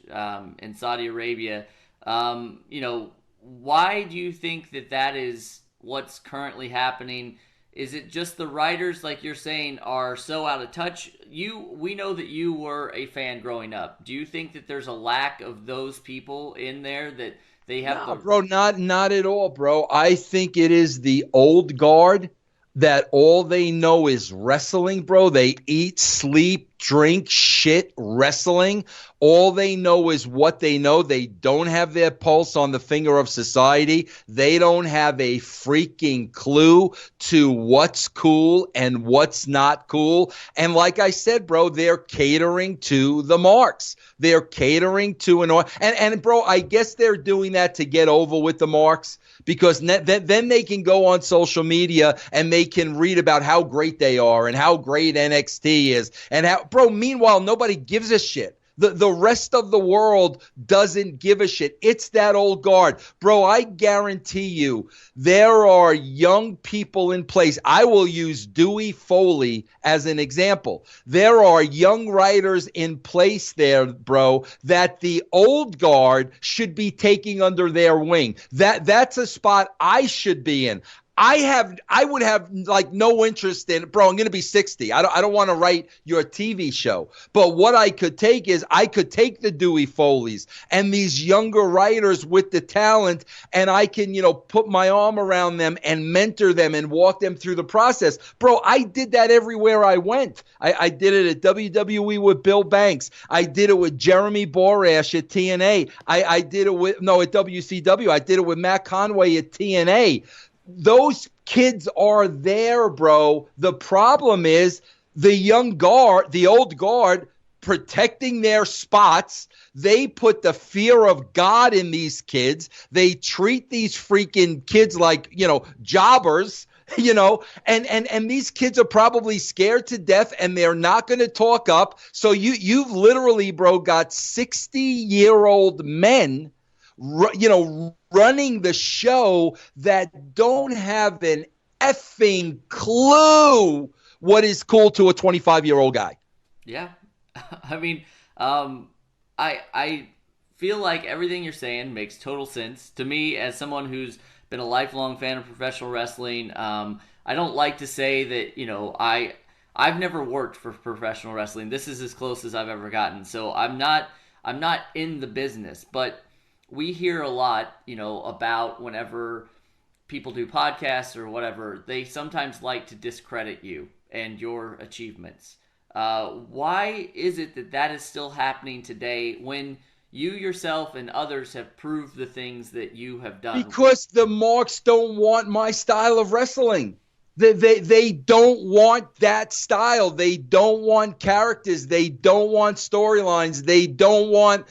in Saudi Arabia, you know, why do you think that is what's currently happening? Is it just the writers, like you're saying, are so out of touch? We know that you were a fan growing up. Do you think that there's a lack of those people in there that they have? No, bro, not at all, bro. I think it is the old guard that all they know is wrestling, bro. They eat, sleep, drink, shit, wrestling. All they know is what they know. They don't have their pulse on the finger of society. They don't have a freaking clue to what's cool and what's not cool. And like I said, bro, they're catering to the marks. They're catering to and bro, I guess they're doing that to get over with the marks, because then they can go on social media and they can read about how great they are and how great NXT is. And how, bro, meanwhile, nobody gives a shit. The rest of the world doesn't give a shit. It's that old guard. Bro, I guarantee you there are young people in place. I will use Dewey Foley as an example. There are young writers in place there, bro, that the old guard should be taking under their wing. That's a spot I should be in. I would have like no interest in, bro, I'm going to be 60. I don't want to write your TV show. But what I could take is I could take the Dewey Foleys and these younger writers with the talent, and I can, you know, put my arm around them and mentor them and walk them through the process. Bro, I did that everywhere I went. I did it at WWE with Bill Banks. I did it with Jeremy Borash at TNA. I did it at WCW. I did it with Matt Conway at TNA. those kids are there, bro. The problem is the young guard, the old guard, protecting their spots. They put the fear of God in these kids. They treat these freaking kids like, jobbers, and these kids are probably scared to death and they're not going to talk up. So you've literally, bro, got 60-year-old men, running the show that don't have an effing clue what is cool to a 25-year-old guy. Yeah. I mean, I feel like everything you're saying makes total sense to me as someone who's been a lifelong fan of professional wrestling. I don't like to say that, I've never worked for professional wrestling. This is as close as I've ever gotten. So I'm not in the business, but we hear a lot, about whenever people do podcasts or whatever, they sometimes like to discredit you and your achievements. Why is it that is still happening today when you yourself and others have proved the things that you have done? Because the marks don't want my style of wrestling. They don't want that style. They don't want characters. They don't want storylines. They don't want,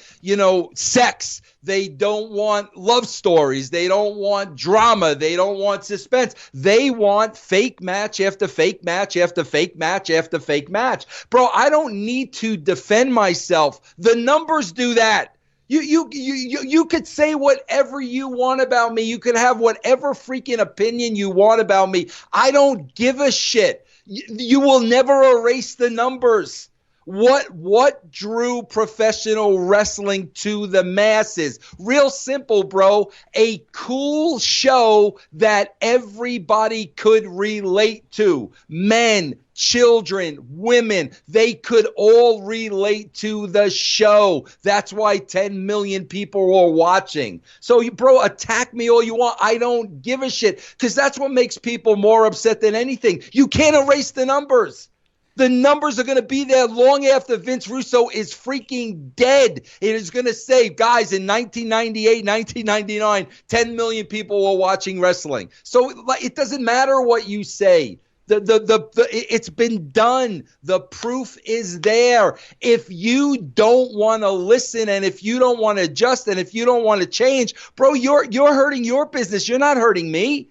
sex. They don't want love stories. They don't want drama. They don't want suspense. They want fake match after fake match after fake match after fake match. Bro, I don't need to defend myself. The numbers do that. You could say whatever you want about me. You could have whatever freaking opinion you want about me. I don't give a shit. You will never erase the numbers. What drew professional wrestling to the masses? Real simple, bro. A cool show that everybody could relate to. Men, children, women, they could all relate to the show. That's why 10 million people are watching. So, bro, attack me all you want. I don't give a shit, because that's what makes people more upset than anything. You can't erase the numbers. The numbers are going to be there long after Vince Russo is freaking dead. It is going to say, guys, in 1998, 1999, 10 million people were watching wrestling. So it doesn't matter what you say. It's been done. The proof is there. If you don't want to listen, and if you don't want to adjust, and if you don't want to change, bro, you're hurting your business. You're not hurting me.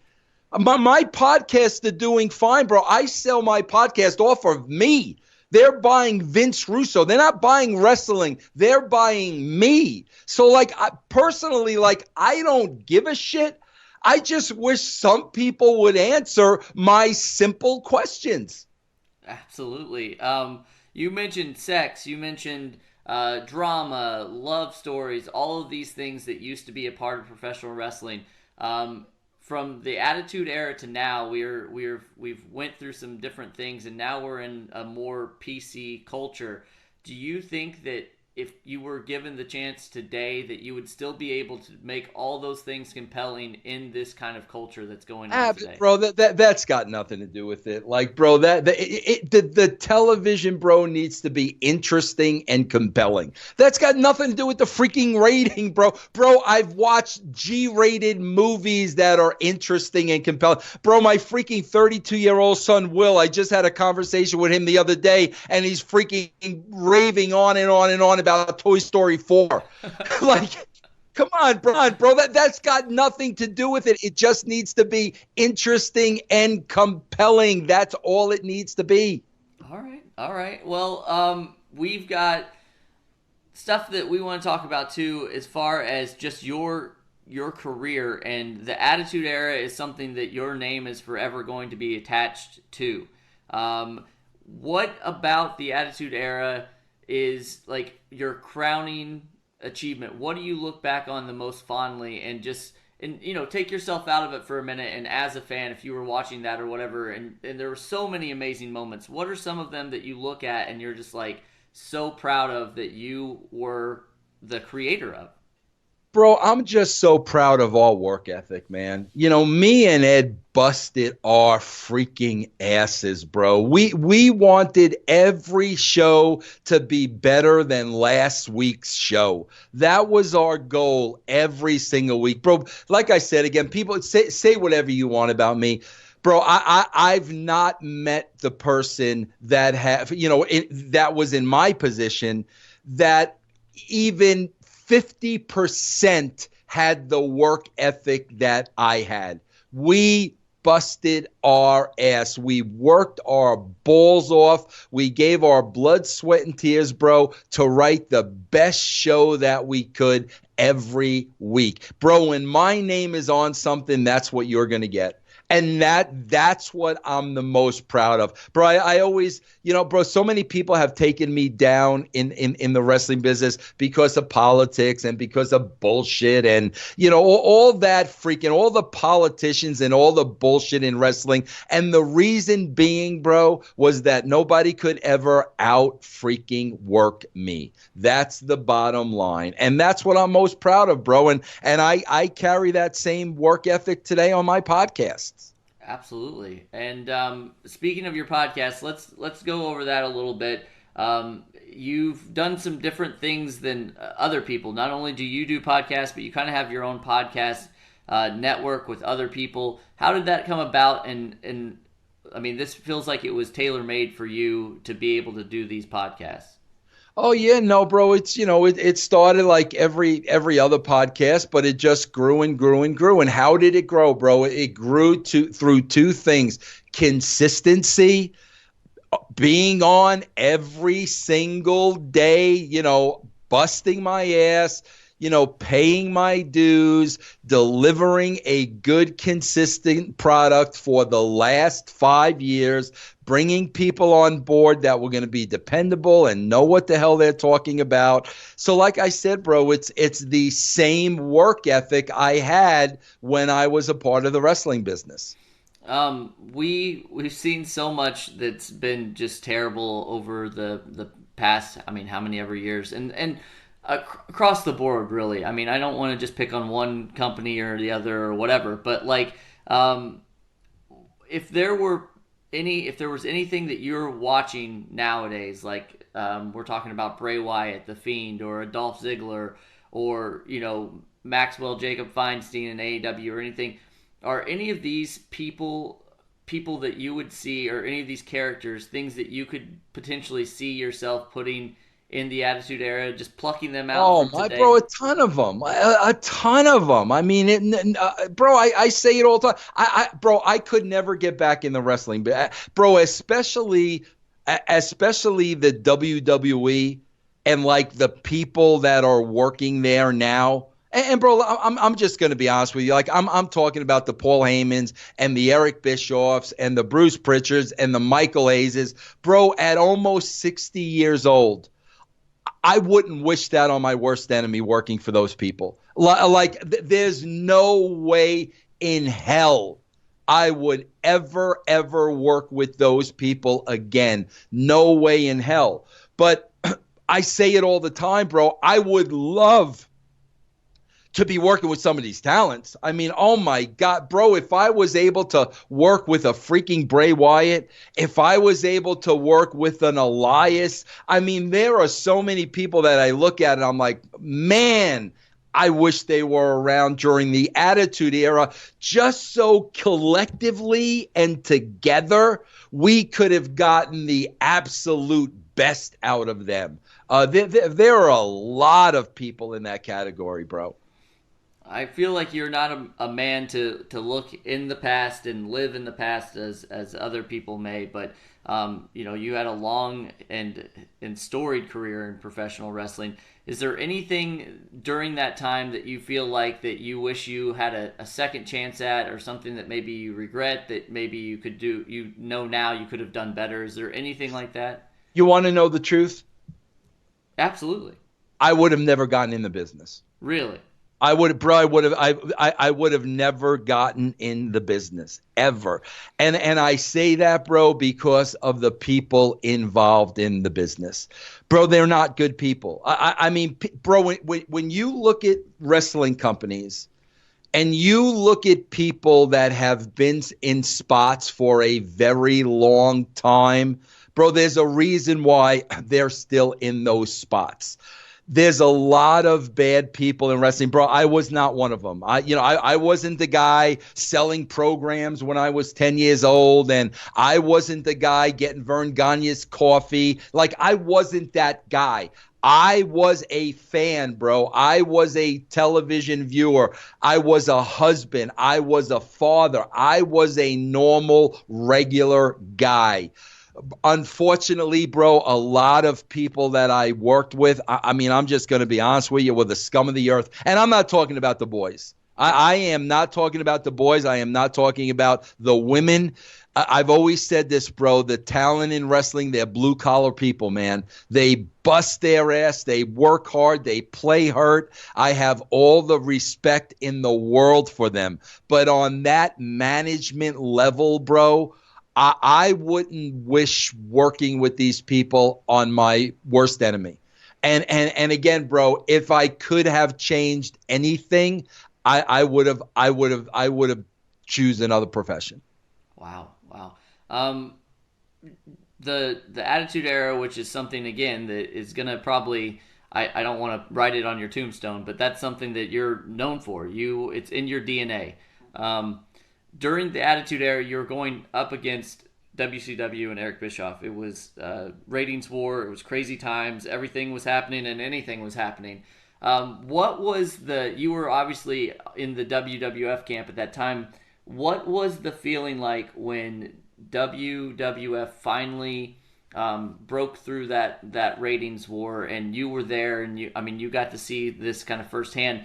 My podcasts are doing fine, bro. I sell my podcast off of me. They're buying Vince Russo. They're not buying wrestling. They're buying me. So, personally, I don't give a shit. I just wish some people would answer my simple questions. Absolutely. You mentioned sex. You mentioned drama, love stories, all of these things that used to be a part of professional wrestling. From the Attitude Era to now, we've went through some different things, and now we're in a more PC culture. Do you think that if you were given the chance today that you would still be able to make all those things compelling in this kind of culture that's going on today? Bro, that's got nothing to do with it. Bro, the television, bro, needs to be interesting and compelling. That's got nothing to do with the freaking rating, bro. Bro, I've watched G-rated movies that are interesting and compelling. Bro, my freaking 32-year-old son, Will, I just had a conversation with him the other day, and he's freaking raving on and on and on about Toy Story 4. Come on, bro. That's got nothing to do with it. It just needs to be interesting and compelling. That's all it needs to be. All right. Well, we've got stuff that we want to talk about too, as far as just your career, and the Attitude Era is something that your name is forever going to be attached to. What about the Attitude Era is your crowning achievement? What do you look back on the most fondly, and take yourself out of it for a minute, and as a fan, if you were watching that or whatever, and there were so many amazing moments, what are some of them that you look at and you're just so proud of that you were the creator of? Bro, I'm just so proud of our work ethic, man. You know, me and Ed busted our freaking asses, bro. We wanted every show to be better than last week's show. That was our goal every single week, bro. Like I said again, people say whatever you want about me. Bro, I've not met the person that that was in my position that even 50% had the work ethic that I had. We busted our ass. We worked our balls off. We gave our blood, sweat, and tears, bro, to write the best show that we could every week. Bro, when my name is on something, that's what you're going to get. And that's what I'm the most proud of. Bro, I always, bro, so many people have taken me down in the wrestling business because of politics and because of bullshit and, all that freaking, all the politicians and all the bullshit in wrestling. And the reason being, bro, was that nobody could ever out freaking work me. That's the bottom line. And that's what I'm most proud of, bro. And I carry that same work ethic today on my podcasts. Absolutely. And speaking of your podcast, let's go over that a little bit. You've done some different things than other people. Not only do you do podcasts, but you kind of have your own podcast network with other people. How did that come about? And I mean, this feels like it was tailor-made for you to be able to do these podcasts. Oh yeah, no, bro. It's it started like every other podcast, but it just grew and grew and grew. And how did it grow, bro? It grew through two things: consistency, being on every single day, busting my ass, paying my dues, delivering a good, consistent product for the last 5 years, bringing people on board that were going to be dependable and know what the hell they're talking about. So like I said, bro, it's the same work ethic I had when I was a part of the wrestling business. We've seen so much that's been just terrible over the past, I mean, how many ever years, and across the board, really. I mean, I don't want to just pick on one company or the other or whatever, but like, if there was anything that you're watching nowadays, like we're talking about Bray Wyatt, The Fiend, or Dolph Ziggler, or Maxwell Jacob Feinstein in AEW, or anything, are any of these people that you would see, or any of these characters, things that you could potentially see yourself putting in the Attitude Era, just plucking them out? Oh my, bro, a ton of them. I mean, bro, I say it all the time. Bro, I could never get back in the wrestling, bro, especially the WWE and like the people that are working there now. And bro, I'm just gonna be honest with you. Like I'm talking about the Paul Heymans and the Eric Bischoffs and the Bruce Pritchards and the Michael Hayes. Bro, at almost 60 years old, I wouldn't wish that on my worst enemy, working for those people. There's no way in hell I would ever work with those people again. No way in hell. But I say it all the time, bro. I would love to be working with some of these talents. I mean, oh my God, bro, if I was able to work with a freaking Bray Wyatt, if I was able to work with an Elias, I mean, there are so many people that I look at and I'm like, man, I wish they were around during the Attitude Era, just so collectively and together we could have gotten the absolute best out of them. There are a lot of people in that category, bro. I feel like you're not a man to look in the past and live in the past as other people may, but you had a long and storied career in professional wrestling. Is there anything during that time that you feel like that you wish you had a second chance at, or something that maybe you regret that maybe you could do, now you could have done better? Is there anything like that? You want to know the truth? Absolutely. I would have never gotten in the business. Really? I would, bro. I would have never gotten in the business ever. And I say that, bro, because of the people involved in the business, bro. They're not good people. I mean, bro, when you look at wrestling companies and you look at people that have been in spots for a very long time, bro, there's a reason why they're still in those spots. There's a lot of bad people in wrestling, bro. I was not one of them. I wasn't the guy selling programs when I was 10 years old, and I wasn't the guy getting Vern Gagne's coffee. Like, I wasn't that guy. I was a fan, bro. I was a television viewer. I was a husband. I was a father. I was a normal, regular guy. Unfortunately, bro, a lot of people that I worked with, I mean, I'm just going to be honest with you, were the scum of the earth. And I'm not talking about the boys. I am not talking about the boys. I am not talking about the women. I've always said this, bro. The talent in wrestling, they're blue-collar people, man. They bust their ass. They work hard. They play hurt. I have all the respect in the world for them. But on that management level, bro, I wouldn't wish working with these people on my worst enemy. And again, bro, if I could have changed anything, I would have choose another profession. Wow. The Attitude Era, which is something again that is gonna probably, I don't want to write it on your tombstone, but that's something that you're known for. It's in your DNA. During the Attitude Era, you were going up against WCW and Eric Bischoff. It was ratings war. It was crazy times. Everything was happening and anything was happening. You were obviously in the WWF camp at that time. What was the feeling like when WWF finally broke through that ratings war and you were there and you got to see this kind of firsthand?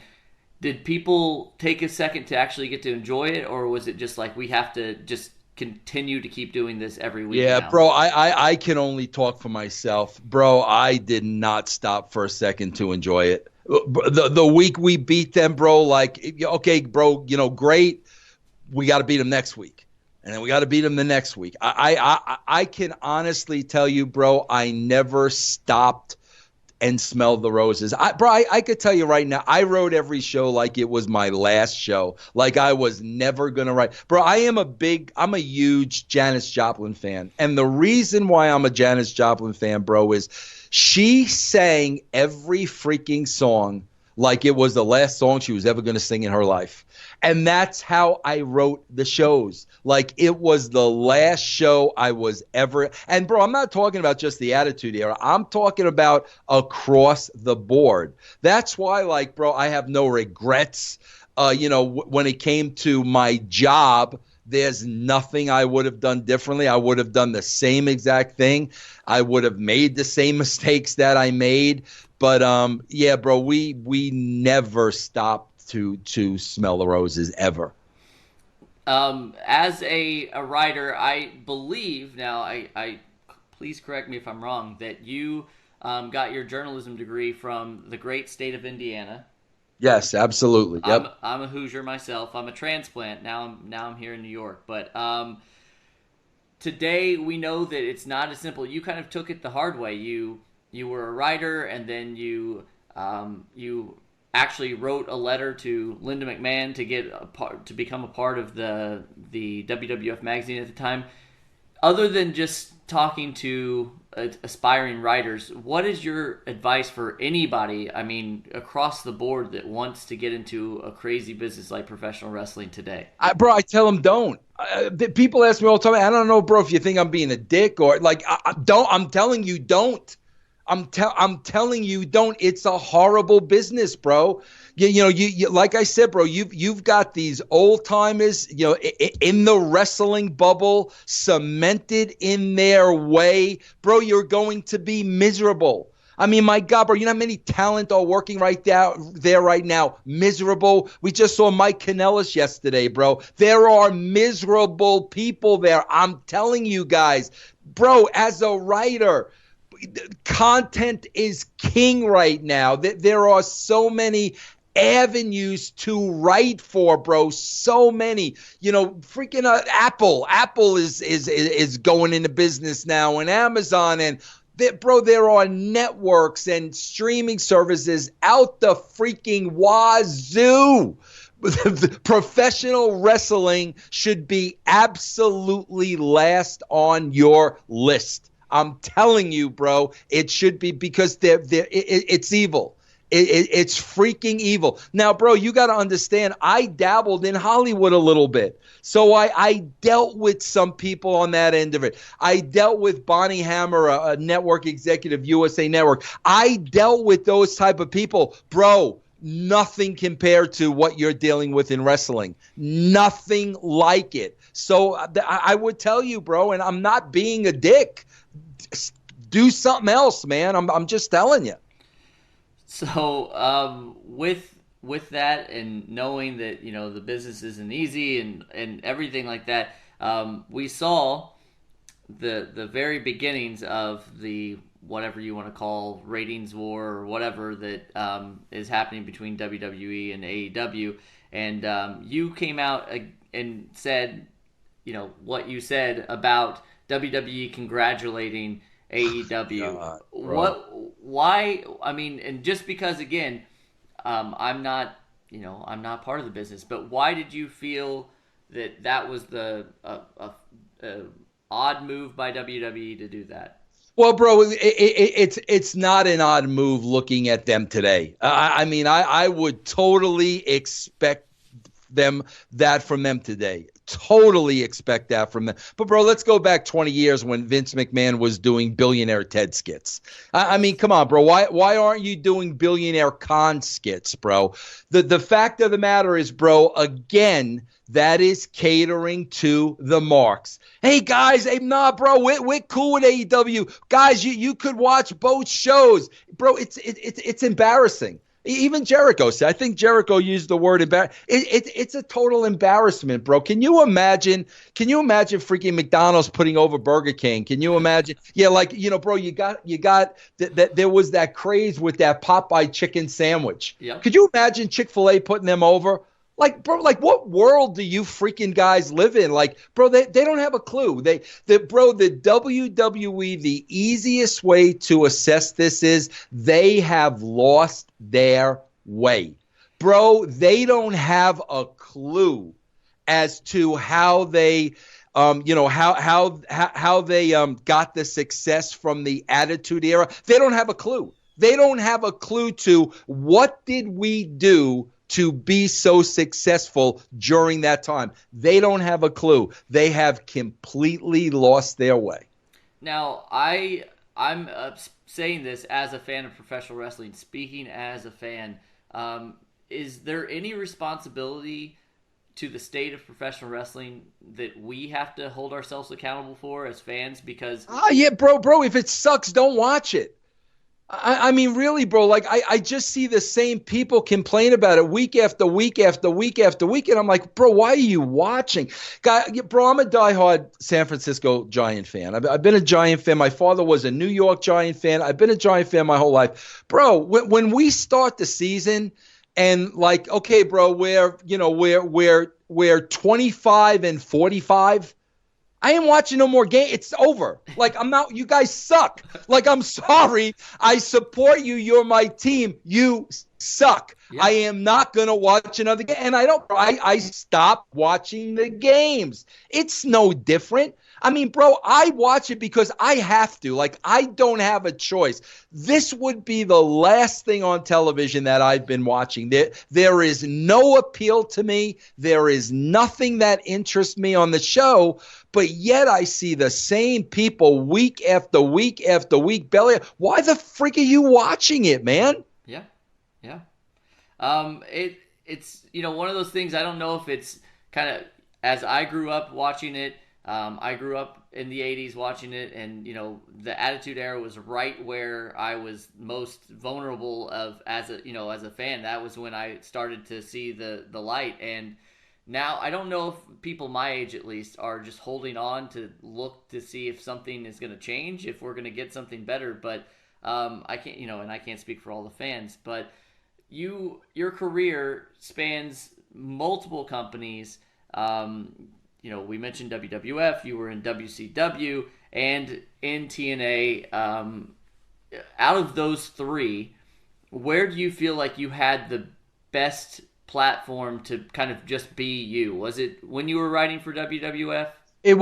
Did people take a second to actually get to enjoy it, or was it just like we have to just continue to keep doing this every week? Yeah, now? bro, I can only talk for myself. Bro, I did not stop for a second to enjoy it. The week we beat them, bro, like, okay, bro, great. We got to beat them next week. And then we got to beat them the next week. I can honestly tell you, bro, I never stopped and smelled the roses. I could tell you right now, I wrote every show like it was my last show, like I was never going to write. Bro, I'm a huge Janis Joplin fan. And the reason why I'm a Janis Joplin fan, bro, is she sang every freaking song like it was the last song she was ever going to sing in her life. And that's how I wrote the shows. Like it was the last show I was ever. And bro, I'm not talking about just the Attitude Era. I'm talking about across the board. That's why, like, bro, I have no regrets. When it came to my job, there's nothing I would have done differently. I would have done the same exact thing. I would have made the same mistakes that I made. But yeah, bro, we never stopped to smell the roses ever. As a writer, I believe now, I please correct me if I'm wrong, that you got your journalism degree from the great state of Indiana. Yes, absolutely. Yep. I'm a Hoosier myself. I'm a transplant. Now I'm here in New York. But today we know that it's not as simple. You kind of took it the hard way. You were a writer, and then you actually wrote a letter to Linda McMahon to become a part of the WWF magazine at the time. Other than just talking to aspiring writers, what is your advice for anybody, across the board, that wants to get into a crazy business like professional wrestling today? Bro, I tell them don't. People ask me all the time, I don't know, bro, if you think I'm being a dick or like, don't. I'm telling you, don't. I'm telling you, don't. It's a horrible business, bro. You like I said, bro, you've got these old timers, in the wrestling bubble, cemented in their way, bro. You're going to be miserable. I mean, my God, bro, you know how many talent are working right there right now? Miserable. We just saw Mike Kanellis yesterday, bro. There are miserable people there. I'm telling you guys, bro, as a writer, content is king right now. There are so many avenues to write for, bro. So many, freaking Apple is going into business now, and Amazon, and bro, there are networks and streaming services out the freaking wazoo. Professional wrestling should be absolutely last on your list. I'm telling you, bro, it should be, because it's evil. It's freaking evil. Now, bro, you got to understand, I dabbled in Hollywood a little bit. So I dealt with some people on that end of it. I dealt with Bonnie Hammer, a network executive, USA Network. I dealt with those type of people. Bro, nothing compared to what you're dealing with in wrestling. Nothing like it. So I would tell you, bro, and I'm not being a dick, do something else, man. I'm just telling you. So with that, and knowing that the business isn't easy and everything like that, we saw the very beginnings of the, whatever you want to call, ratings war or whatever that is happening between WWE and AEW, and you came out and said what you said about WWE congratulating AEW. Why? I mean, and just because, again, I'm not part of the business, but why did you feel that was the odd move by WWE to do that? Well, bro, it's not an odd move looking at them today. I would totally expect that from them today. Totally expect that from them. But, bro, let's go back 20 years when Vince McMahon was doing Billionaire Ted skits. I mean, come on, bro. Why aren't you doing Billionaire Con skits, bro? The fact of the matter is, bro, again, that is catering to the marks. Hey, guys, bro, we're cool with AEW. Guys, you could watch both shows. Bro, it's embarrassing. Even Jericho said, I think Jericho used the word embarrassment. It's a total embarrassment, bro. Can you imagine freaking McDonald's putting over Burger King? Can you imagine? Yeah, bro, you got that there was that craze with that Popeye chicken sandwich. Yep. Could you imagine Chick-fil-A putting them over? Bro, what world do you freaking guys live in? Bro, they don't have a clue. The WWE, the easiest way to assess this is they have lost their way. Bro, they don't have a clue as to how they how they got the success from the Attitude Era. They don't have a clue. They don't have a clue to what did we do to be so successful during that time. They don't have a clue. They have completely lost their way. Now, I'm saying this as a fan of professional wrestling, speaking as a fan. Is there any responsibility to the state of professional wrestling that we have to hold ourselves accountable for as fans? Because yeah, bro, if it sucks, don't watch it. I mean, really, bro, I just see the same people complain about it week after week after week after week. And I'm like, bro, why are you watching? Bro, I'm a diehard San Francisco Giant fan. I've been a Giant fan. My father was a New York Giant fan. I've been a Giant fan my whole life. Bro, when we start the season and okay, bro, we're 25 and 45. I ain't watching no more game. It's over. I'm not. You guys suck. I'm sorry. I support you. You're my team. You suck. Yeah. I am not gonna watch another game. And I stopped watching the games. It's no different. I mean, bro, I watch it because I have to. I don't have a choice. This would be the last thing on television that I've been watching. There is no appeal to me. There is nothing that interests me on the show. But yet I see the same people week after week after week. Why the freak are you watching it, man? Yeah. It's one of those things. I don't know if it's kind of, as I grew up watching it. I grew up in the 80s watching it, and the Attitude Era was right where I was most vulnerable as a fan. That was when I started to see the light. And now I don't know if people my age, at least, are just holding on to look to see if something is going to change, if we're going to get something better. But I can't, and I can't speak for all the fans, but your career spans multiple companies. We mentioned WWF. You were in WCW and in TNA. Out of those three, where do you feel like you had the best platform to kind of just be you? Was it when you were writing for WWF? It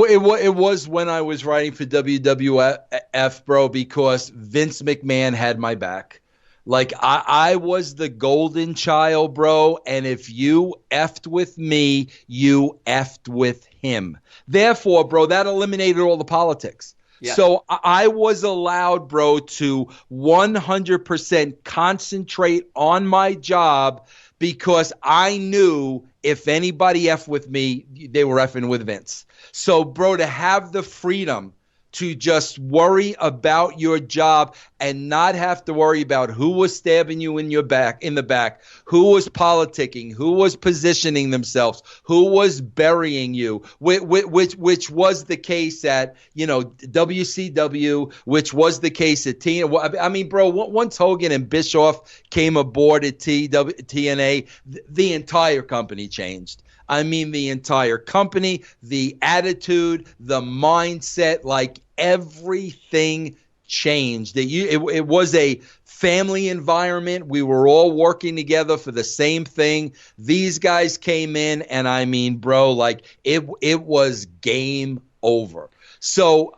was when I was writing for WWF, bro, because Vince McMahon had my back. Like, I was the golden child, bro, and if you effed with me, you effed with him. Therefore, bro, that eliminated all the politics. Yeah. So I was allowed, bro, to 100% concentrate on my job because I knew if anybody effed with me, they were effing with Vince. So, bro, to have the freedom to just worry about your job and not have to worry about who was stabbing you in the back, who was politicking, who was positioning themselves, who was burying you, which was the case at, WCW, which was the case at TNA. I mean, bro, once Hogan and Bischoff came aboard at TNA, the entire company changed. I mean, the entire company, the attitude, the mindset, like everything changed. It was a family environment. We were all working together for the same thing. These guys came in, and I mean, bro, like it was game over. So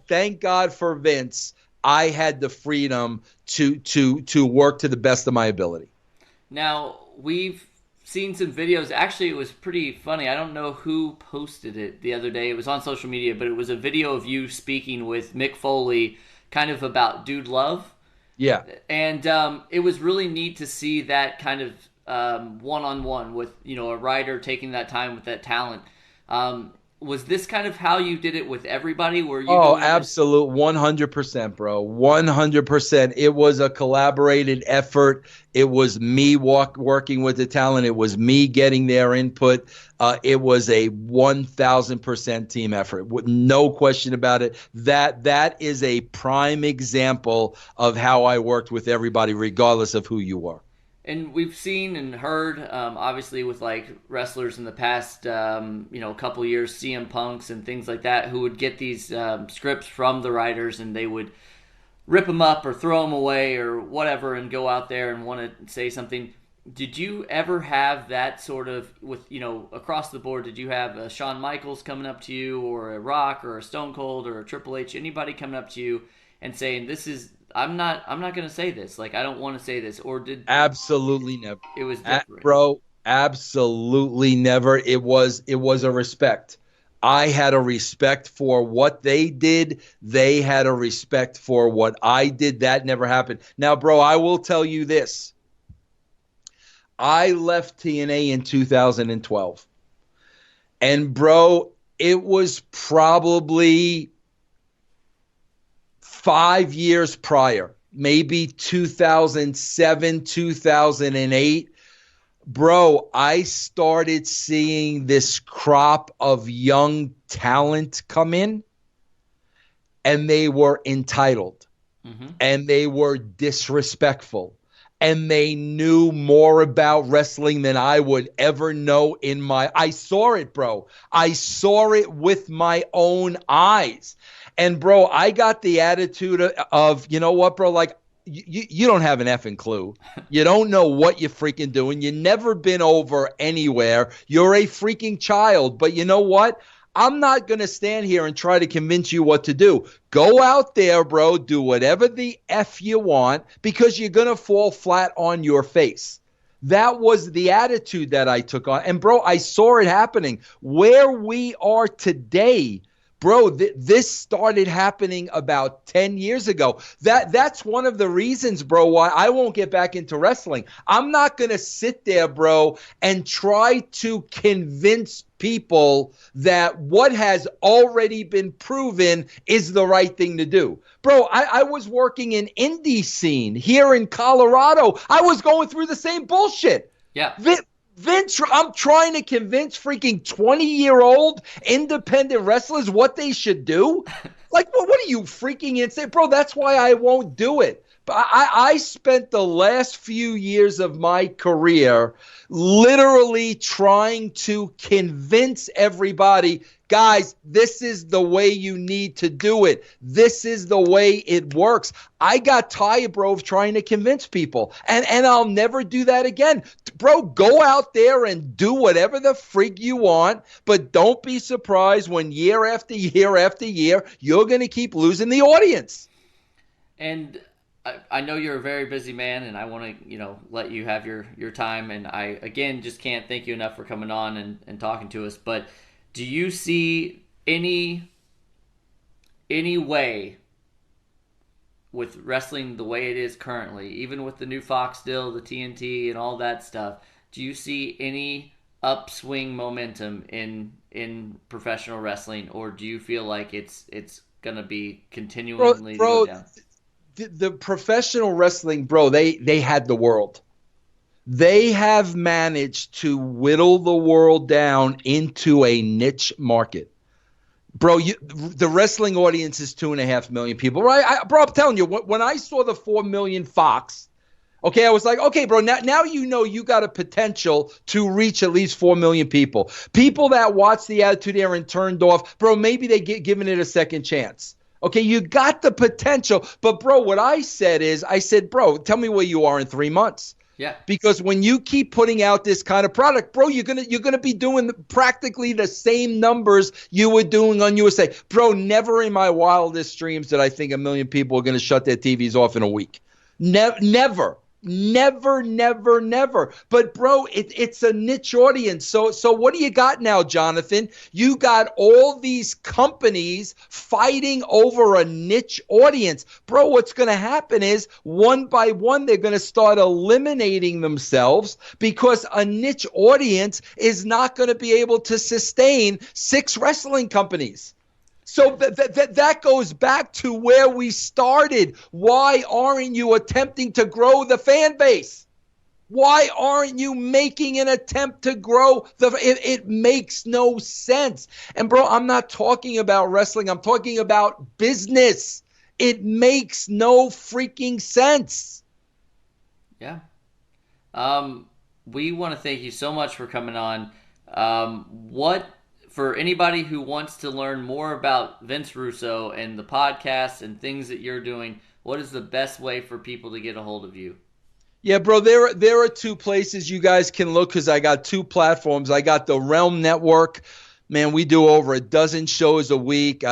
thank God for Vince, I had the freedom to work to the best of my ability. Now, we've seen some videos. Actually, it was pretty funny. I don't know who posted it the other day. It was on social media, but it was a video of you speaking with Mick Foley kind of about Dude Love. Yeah. And it was really neat to see that kind of one-on-one with, a writer taking that time with that talent. Was this kind of how you did it with everybody? Were you? Oh, absolute 100%, bro. 100%. It was a collaborated effort. It was me working with the talent. It was me getting their input. It was a 1,000% team effort. No question about it. That is a prime example of how I worked with everybody, regardless of who you were. And we've seen and heard, obviously, with like wrestlers in the past, couple years, CM Punks and things like that, who would get these scripts from the writers and they would rip them up or throw them away or whatever and go out there and want to say something. Did you ever have that sort of, with across the board? Did you have a Shawn Michaels coming up to you, or a Rock, or a Stone Cold, or a Triple H? Anybody coming up to you and saying, "This is." I'm not going to say this. Like, I don't want to say this. Or did... Absolutely never. It was different. Bro, absolutely never. It was a respect. I had a respect for what they did. They had a respect for what I did. That never happened. Now, bro, I will tell you this. I left TNA in 2012. And, bro, it was probably 5 years prior, maybe 2007, 2008, bro, I started seeing this crop of young talent come in, and they were entitled, and they were disrespectful, and they knew more about wrestling than I would ever know I saw it, bro. I saw it with my own eyes. And, bro, I got the attitude of, you know what, bro, like, you don't have an effing clue. You don't know what you're freaking doing. You've never been over anywhere. You're a freaking child. But you know what? I'm not going to stand here and try to convince you what to do. Go out there, bro. Do whatever the F you want, because you're going to fall flat on your face. That was the attitude that I took on. And, bro, I saw it happening. Where we are today, bro, this started happening about 10 years ago. That's one of the reasons, bro, why I won't get back into wrestling. I'm not going to sit there, bro, and try to convince people that what has already been proven is the right thing to do. Bro, I was working in indie scene here in Colorado. I was going through the same bullshit. Yeah. Vince, I'm trying to convince freaking 20-year-old independent wrestlers what they should do. Like, what are you freaking insane? Bro, that's why I won't do it. I spent the last few years of my career literally trying to convince everybody, guys, this is the way you need to do it. This is the way it works. I got tired, bro, of trying to convince people. And I'll never do that again. Bro, go out there and do whatever the freak you want, but don't be surprised when year after year after year, you're going to keep losing the audience. And I know you're a very busy man, and I want to, let you have your time. And I, again, just can't thank you enough for coming on and talking to us. But do you see any way with wrestling the way it is currently, even with the new Fox deal, the TNT, and all that stuff? Do you see any upswing momentum in professional wrestling, or do you feel like it's gonna be continually go down? The professional wrestling, bro, they had the world. They have managed to whittle the world down into a niche market. Bro, the wrestling audience is 2.5 million people, right? Bro, I'm telling you, when I saw the 4 million Fox, okay, I was like, okay, bro, now you got a potential to reach at least 4 million people. People that watched the Attitude Era and turned off, bro, maybe they get given it a second chance. Okay, you got the potential. But, bro, what I said, bro, tell me where you are in 3 months. Yeah. Because when you keep putting out this kind of product, bro, you're gonna be doing practically the same numbers you were doing on USA. Bro, never in my wildest dreams did I think 1 million people are gonna shut their TVs off in a week. Never. Never. But, bro, it's a niche audience. So what do you got now, Jonathan? You got all these companies fighting over a niche audience. Bro, what's going to happen is one by one, they're going to start eliminating themselves because a niche audience is not going to be able to sustain 6 wrestling companies. So that goes back to where we started. Why aren't you attempting to grow the fan base? Why aren't you making an attempt to grow it makes no sense. And, bro, I'm not talking about wrestling. I'm talking about business. It makes no freaking sense. Yeah. We want to thank you so much for coming on. For anybody who wants to learn more about Vince Russo and the podcast and things that you're doing, what is the best way for people to get a hold of you? Yeah, bro, there are 2 places you guys can look because I got 2 platforms. I got the Realm Network. Man, we do over a dozen shows a week.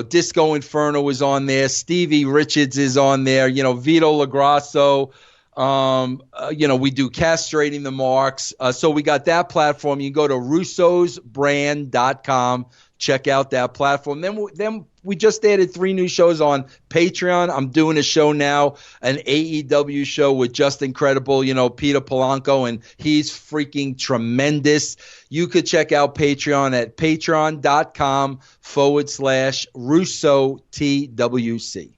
Disco Inferno is on there. Stevie Richards is on there. Vito Lagrasso. We do Castrating the Marks. So we got that platform. You can go to russosbrand.com. Check out that platform. Then we just added 3 new shows on Patreon. I'm doing a show now, an AEW show with just incredible, Peter Polanco, and he's freaking tremendous. You could check out Patreon at patreon.com/RussoTWC.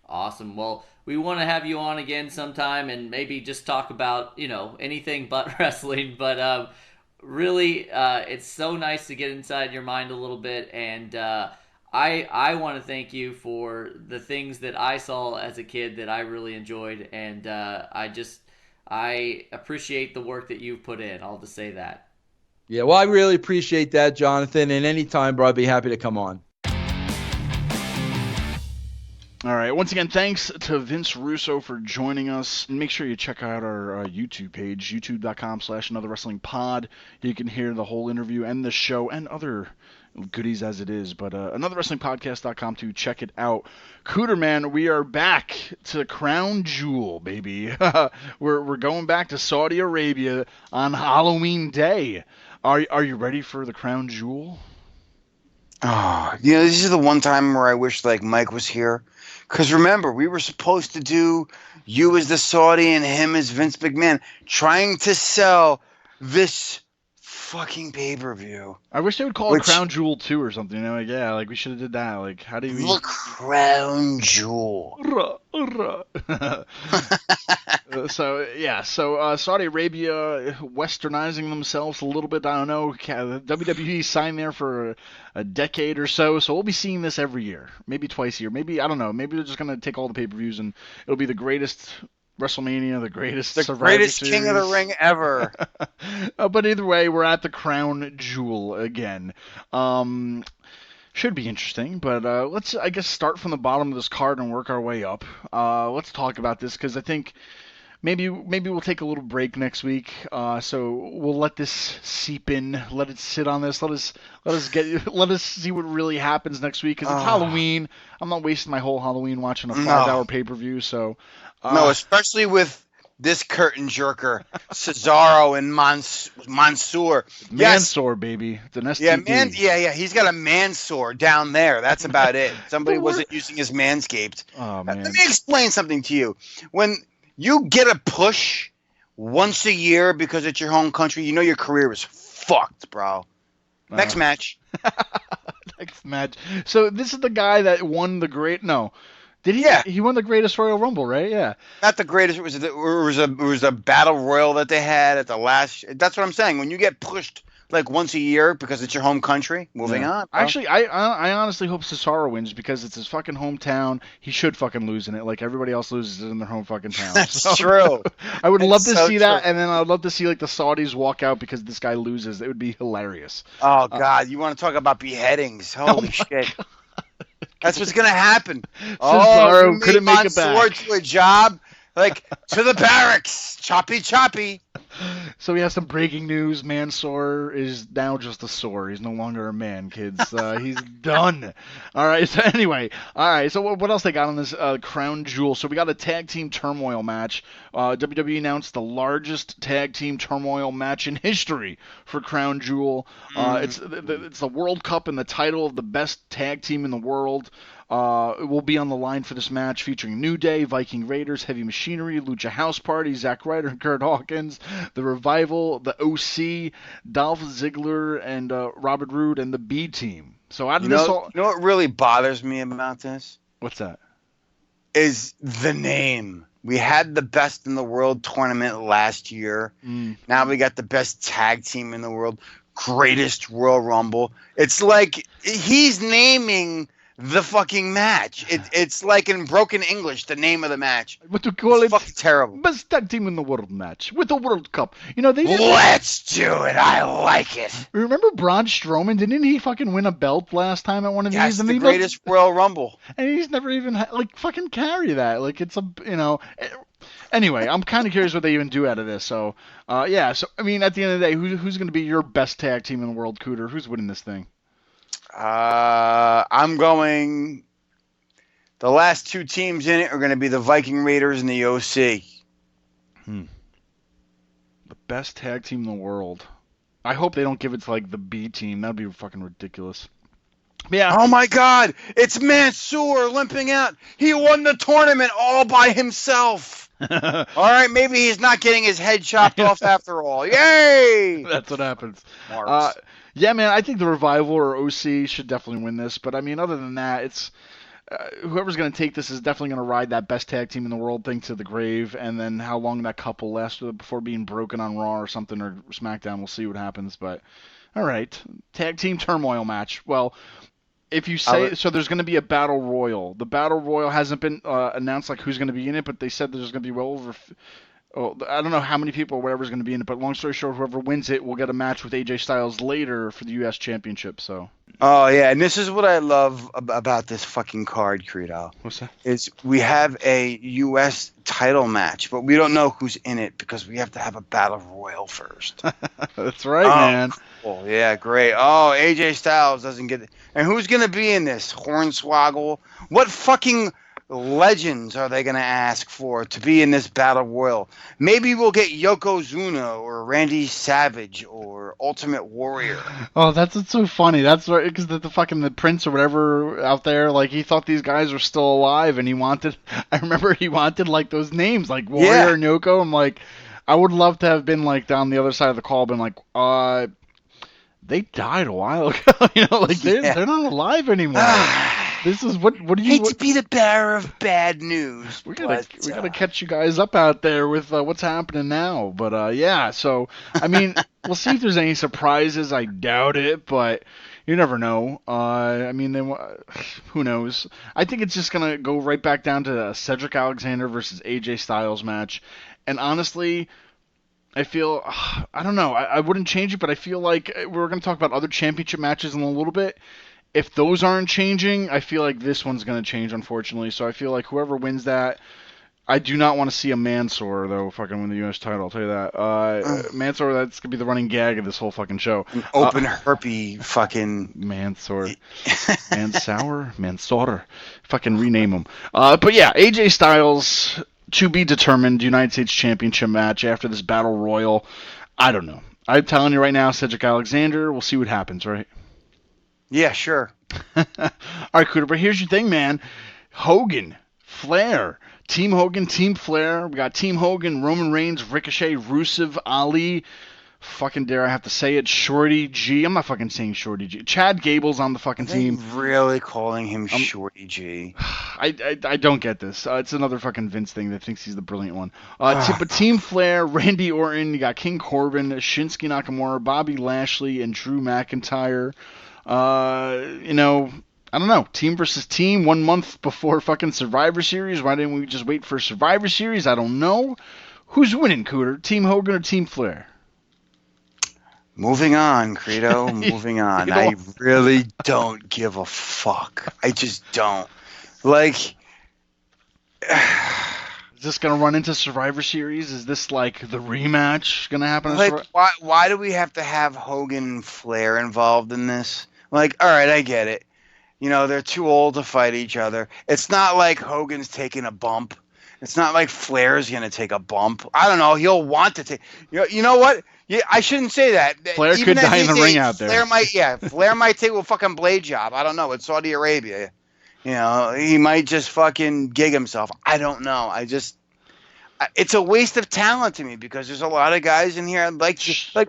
Awesome. Well, we want to have you on again sometime and maybe just talk about, anything but wrestling. But really, it's so nice to get inside your mind a little bit. And I want to thank you for the things that I saw as a kid that I really enjoyed. And I appreciate the work that you've put in. I'll just say that. Yeah, well, I really appreciate that, Jonathan. And anytime, bro, I'd be happy to come on. All right. Once again, thanks to Vince Russo for joining us. And make sure you check out our YouTube page, youtube.com/anotherwrestlingpod. You can hear the whole interview and the show and other goodies as it is. But anotherwrestlingpodcast.com to check it out. Cooter, man, we are back to Crown Jewel, baby. We're going back to Saudi Arabia on Halloween Day. Are you ready for the Crown Jewel? Oh, this is the one time where I wish Mike was here. Because remember, we were supposed to do you as the Saudi and him as Vince McMahon, trying to sell this fucking pay-per-view. I wish they would call it Crown Jewel 2 or something. Like we should have did that. Like, how do we... The Crown Jewel. So Saudi Arabia westernizing themselves a little bit. I don't know. WWE signed there for a decade or so we'll be seeing this every year, maybe twice a year. Maybe, I don't know. Maybe they're just gonna take all the pay-per-views and it'll be the greatest WrestleMania, the greatest King of the Ring ever. But either way, we're at the Crown Jewel again. Should be interesting, but let's, I guess, start from the bottom of this card and work our way up. Let's talk about this because I think maybe we'll take a little break next week. So we'll let this seep in, let it sit on this, let us see what really happens next week because it's Halloween. I'm not wasting my whole Halloween watching a 5-hour pay-per-view. So no, especially with this curtain jerker, Cesaro and Mansoor. Mansoor, baby. It's an STD. Yeah. He's got a Mansoor down there. That's about it. Somebody wasn't using his Manscaped. Oh, man. Let me explain something to you. When you get a push once a year because it's your home country, you know your career is fucked, bro. Next match. Next match. So this is the guy that won the Did he? Yeah. He won the greatest Royal Rumble, right? Yeah. Not the greatest. It was a battle royal that they had at the last. That's what I'm saying. When you get pushed like once a year because it's your home country, moving on. Bro. Actually, I honestly hope Cesaro wins because it's his fucking hometown. He should fucking lose in it, like everybody else loses in their home fucking town. That's true. I would love to see that, and then I'd love to see like the Saudis walk out because this guy loses. It would be hilarious. Oh God, you want to talk about beheadings? Holy shit. God. That's what's gonna happen. Cesaro couldn't make it back. To a job, like to the barracks, choppy. So we have some breaking news. Mansoor is now just a sore. He's no longer a man, kids. He's done. All right. So anyway, So what else they got on this Crown Jewel? So we got a tag team turmoil match. WWE announced the largest tag team turmoil match in history for Crown Jewel. It's the World Cup and the title of the best tag team in the world. It will be on the line for this match featuring New Day, Viking Raiders, Heavy Machinery, Lucha House Party, Zack Ryder and Kurt Hawkins, The Revival, The OC, Dolph Ziggler, and Robert Roode, and the B Team. So out of this all... You know what really bothers me about this? What's that? Is the name. We had the best in the world tournament last year. Now we got the best tag team in the world. Greatest Royal Rumble. It's like he's naming the fucking match. It's like in broken English, the name of the match. What to call it? Fucking terrible. Best tag team in the world match with the World Cup. You know Let's do it. I like it. Remember Braun Strowman? Didn't he fucking win a belt last time at one of these? That's the greatest Royal Rumble. And he's never even fucking carry that. Like it's Anyway, I'm kind of curious what they even do out of this. So, yeah. So I mean, at the end of the day, who's going to be your best tag team in the world, Cooter? Who's winning this thing? I'm going. The last two teams in it are going to be the Viking Raiders and the OC. The best tag team in the world. I hope they don't give it to like the B team. That'd be fucking ridiculous. Yeah. Oh my God! It's Mansoor limping out. He won the tournament all by himself. All right, maybe he's not getting his head chopped off after all. Yay! That's what happens. Yeah, man, I think the Revival or OC should definitely win this. But, I mean, other than that, it's whoever's going to take this is definitely going to ride that best tag team in the world thing to the grave. And then how long that couple lasts before being broken on Raw or something or SmackDown, we'll see what happens. But, all right, tag team turmoil match. Well, if you say so, there's going to be a battle royal. The battle royal hasn't been announced like who's going to be in it, but they said there's going to be well over... I don't know how many people or whatever is going to be in it, but long story short, whoever wins it will get a match with AJ Styles later for the U.S. Championship. So. Oh yeah, and this is what I love about this fucking card, Credo. What's that? Is we have a U.S. title match, but we don't know who's in it because we have to have a battle royal first. That's right, man. Cool. Yeah, great. Oh, AJ Styles doesn't get it. And who's going to be in this? Hornswoggle? What fucking legends are they going to ask for to be in this battle royal? Maybe we'll get Yokozuna or Randy Savage or Ultimate Warrior. Oh, that's so funny. That's right, because the Prince or whatever out there, like he thought these guys were still alive, and I remember he wanted like those names, like Warrior and Yoko. I'm like, I would love to have been like down the other side of the call, been like, they died a while ago. They're not alive anymore. This is what do you hate to be the bearer of bad news. We gotta catch you guys up out there with what's happening now. But yeah, so I mean, we'll see if there's any surprises. I doubt it, but you never know. I mean, who knows? I think it's just gonna go right back down to Cedric Alexander versus AJ Styles match. And honestly, I feel I don't know. I wouldn't change it, but I feel like we're gonna talk about other championship matches in a little bit. If those aren't changing, I feel like this one's going to change, unfortunately. So I feel like whoever wins that, I do not want to see a Mansoor, though, fucking win the U.S. title. I'll tell you that. Mansoor, that's going to be the running gag of this whole fucking show. An open herpy fucking... Mansoor. Mansoor. Fucking rename him. But yeah, AJ Styles, to be determined, United States Championship match after this Battle Royal. I don't know. I'm telling you right now, Cedric Alexander, we'll see what happens, right? Yeah, sure. All right, Cooter, but here's your thing, man. Hogan, Flair, Team Hogan, Team Flair. We got Team Hogan, Roman Reigns, Ricochet, Rusev, Ali. Fucking dare I have to say it, Shorty G. I'm not fucking saying Shorty G. Chad Gable's on the fucking team. Really calling him Shorty G? I don't get this. It's another fucking Vince thing that thinks he's the brilliant one. But Team Flair, Randy Orton, you got King Corbin, Shinsuke Nakamura, Bobby Lashley, and Drew McIntyre. I don't know. Team versus team 1 month before fucking Survivor Series. Why didn't we just wait for Survivor Series? I don't know. Who's winning, Cooter? Team Hogan or Team Flair? Moving on, Credo. Moving on. I really don't give a fuck. I just don't. Like... Is this going to run into Survivor Series? Is this like the rematch going to happen? Like, why do we have to have Hogan and Flair involved in this? Like, all right, I get it. They're too old to fight each other. It's not like Hogan's taking a bump. It's not like Flair's going to take a bump. I don't know. He'll want to take... You know what? Yeah, I shouldn't say that. Flair could die in the ring out there. Flair might take a fucking blade job. I don't know. It's Saudi Arabia. He might just fucking gig himself. I don't know. It's a waste of talent to me because there's a lot of guys in here like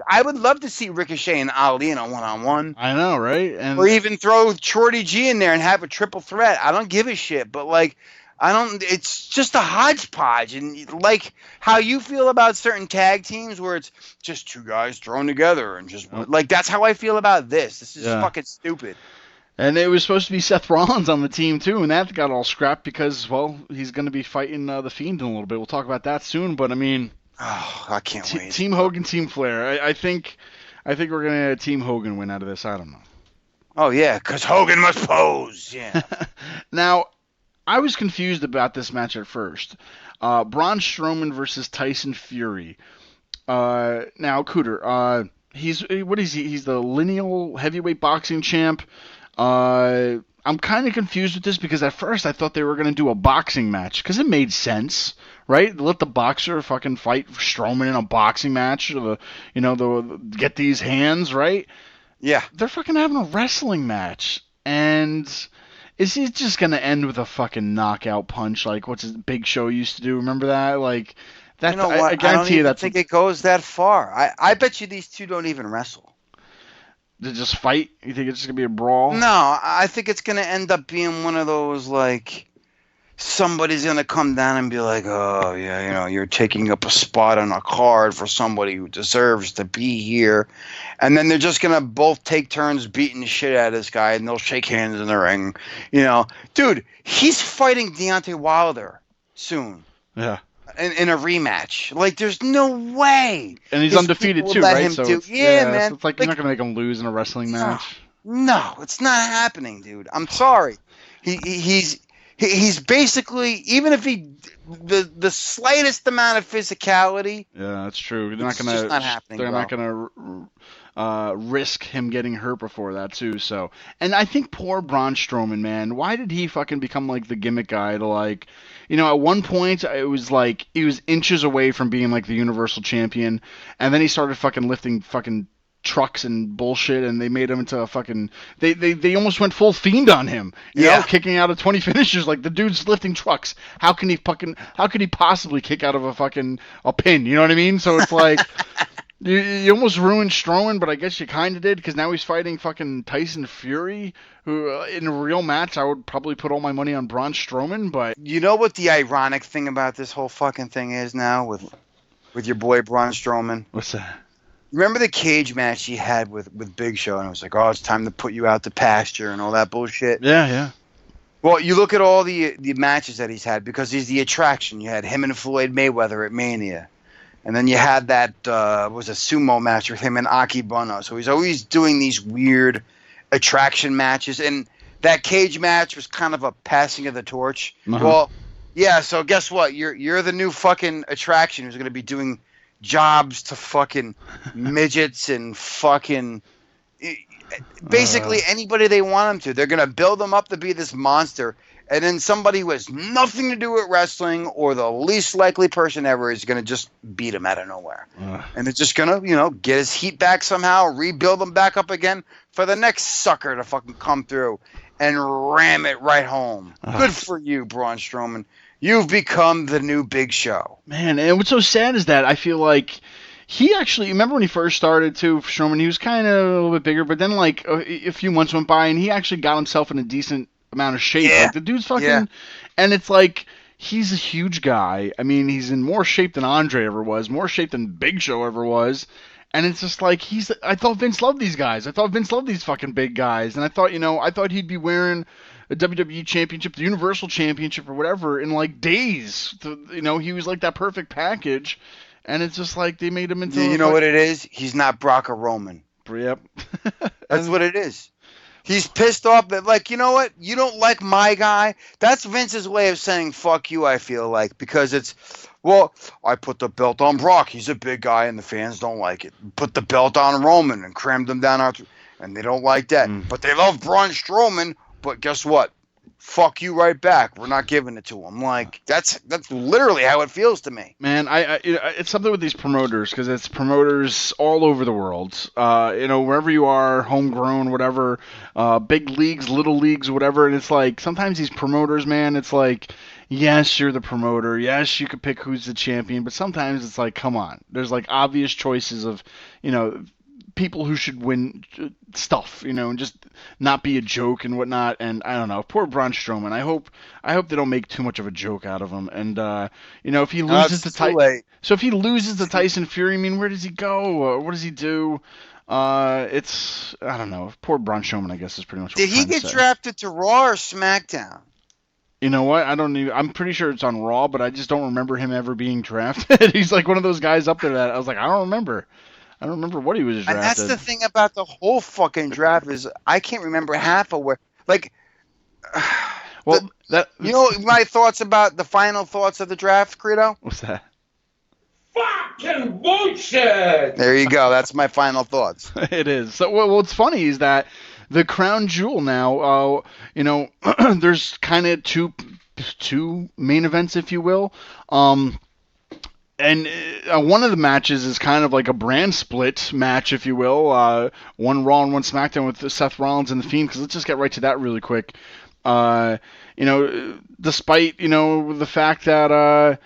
I would love to see Ricochet and Ali in a one-on-one. I know, right? Or even throw Shorty G in there and have a triple threat. I don't give a shit, but it's just a hodgepodge. And like how you feel about certain tag teams where it's just two guys thrown together and just like that's how I feel about this. This is fucking stupid. And it was supposed to be Seth Rollins on the team, too, and that got all scrapped because, well, he's going to be fighting The Fiend in a little bit. We'll talk about that soon, but, I mean... Oh, I can't wait. Team Hogan, Team Flair. I think we're going to Team Hogan win out of this. I don't know. Oh, yeah, because Hogan must pose. Yeah. Now, I was confused about this match at first. Braun Strowman versus Tyson Fury. Now, Cooter, what is he? He's the lineal heavyweight boxing champ. I'm kind of confused with this because at first I thought they were going to do a boxing match because it made sense, right? Let the boxer fucking fight Strowman in a boxing match, get these hands, right? Yeah. They're fucking having a wrestling match, and is he just going to end with a fucking knockout punch like what's his Big Show used to do? Remember that? Like that. I guarantee you that's. I don't think it goes that far. I bet you these two don't even wrestle. To just fight? You think it's just going to be a brawl? No, I think it's going to end up being one of those, like, somebody's going to come down and be like, oh, yeah, you're taking up a spot on a card for somebody who deserves to be here. And then they're just going to both take turns beating the shit out of this guy, and they'll shake hands in the ring. Dude, he's fighting Deontay Wilder soon. Yeah. In a rematch. Like, there's no way. And he's undefeated too, right? So man. So it's like you're not going to make him lose in a wrestling match. No, it's not happening, dude. I'm sorry. He's basically, even if the slightest amount of physicality. Yeah, that's true. They're not happening. They're not going to risk him getting hurt before that too. So, and I think poor Braun Strowman, man. Why did he fucking become like the gimmick guy to like? At one point, it was like he was inches away from being like the Universal Champion, and then he started fucking lifting fucking trucks and bullshit, and they made him into a fucking... They almost went full Fiend on him, you know, kicking out of 20 finishers. Like, the dude's lifting trucks. How can he possibly kick out of a pin? You know what I mean? So it's like... You almost ruined Strowman, but I guess you kind of did, because now he's fighting fucking Tyson Fury, who, in a real match, I would probably put all my money on Braun Strowman, but... You know what the ironic thing about this whole fucking thing is now with your boy Braun Strowman? What's that? Remember the cage match he had with Big Show, and it was like, oh, it's time to put you out to pasture and all that bullshit? Yeah. Well, you look at all the matches that he's had, because he's the attraction. You had him and Floyd Mayweather at Mania. And then you had that was a sumo match with him and Aki Bono. So he's always doing these weird attraction matches. And that cage match was kind of a passing of the torch. Uh-huh. Well, yeah, so guess what? You're the new fucking attraction who's going to be doing jobs to fucking midgets and fucking basically anybody they want them to. They're going to build them up to be this monster. And then somebody who has nothing to do with wrestling or the least likely person ever is going to just beat him out of nowhere. And they're just going to, get his heat back somehow, rebuild him back up again for the next sucker to fucking come through and ram it right home. Good for you, Braun Strowman. You've become the new Big Show. Man, and what's so sad is that I feel like he actually, remember when he first started too, Strowman, he was kind of a little bit bigger, but then like a few months went by and he actually got himself in a decent amount of shape. Yeah. Like the dude's fucking, and it's like, he's a huge guy. I mean, he's in more shape than Andre ever was, more shape than Big Show ever was. And it's just like, I thought Vince loved these guys. I thought Vince loved these fucking big guys. And I thought he'd be wearing a WWE championship, the Universal Championship or whatever in like days. He was like that perfect package. And it's just like they made him into... You know what it is? He's not Brock or Roman. Yep. That's what it is. He's pissed off that, like, you know what? You don't like my guy? That's Vince's way of saying fuck you, I feel like. Because it's, well, I put the belt on Brock. He's a big guy and the fans don't like it. Put the belt on Roman and crammed him down our... And they don't like that. But they love Braun Strowman. But guess what? Fuck you right back. We're not giving it to him. Like, that's literally how it feels to me. Man, it's something with these promoters, because it's promoters all over the world. Wherever you are, homegrown, whatever, big leagues, little leagues, whatever. And it's like, sometimes these promoters, man, it's like, yes, you're the promoter. Yes, you could pick who's the champion. But sometimes it's like, come on. There's like obvious choices of, people who should win stuff, and just not be a joke and whatnot. And I don't know, poor Braun Strowman. I hope they don't make too much of a joke out of him. And if he loses if he loses to Tyson Fury, I mean, where does he go? What does he do? I don't know. Poor Braun Strowman, I guess, is pretty much what Did he get drafted to Raw or SmackDown? You know what? I'm pretty sure it's on Raw, but I just don't remember him ever being drafted. He's like one of those guys up there that I was like, I don't remember what he was drafted. And that's the thing about the whole fucking draft is I can't remember half of where. Like, my thoughts about the final thoughts of the draft, Credo? What's that? Fucking bullshit! There you go. That's my final thoughts. It is. So what's funny is that the crown jewel now, there's kind of two main events, if you will. And one of the matches is kind of like a brand split match, if you will. One Raw and one SmackDown with Seth Rollins and The Fiend, because let's just get right to that really quick. Despite, the fact that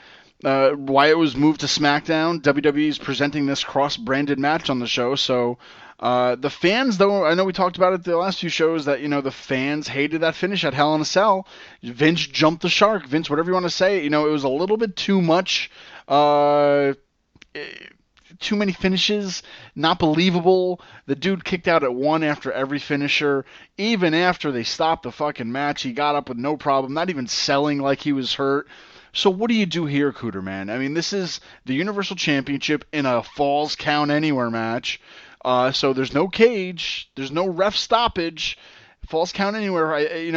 Wyatt was moved to SmackDown, WWE is presenting this cross-branded match on the show. So the fans, though, I know we talked about it the last few shows, that, the fans hated that finish at Hell in a Cell. Vince jumped the shark. Vince, whatever you want to say, it was a little bit too much. Too many finishes, not believable. The dude kicked out at one after every finisher. Even after they stopped the fucking match, he got up with no problem, not even selling like he was hurt. So what do you do here, Cooter, man? I mean, this is the Universal Championship in a Falls Count Anywhere match. So there's no cage, there's no ref stoppage. Falls Count Anywhere, I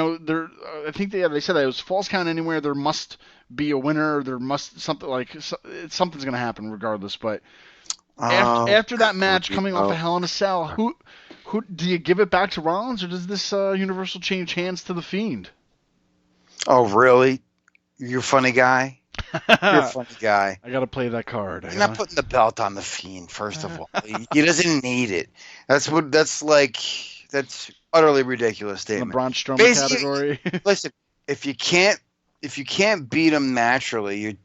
think they said that it was Falls Count Anywhere. There must be a winner. There must something's going to happen regardless. But after that match coming off of Hell in a Cell, who do you give it back to Rollins, or does this Universal change hands to The Fiend? Oh, really? You're a funny guy. You're a funny guy. I got to play that card. You're not putting the belt on The Fiend, first of all. He doesn't need it. That's utterly ridiculous statement. The Braun Strowman category. Listen, if you can't beat him naturally,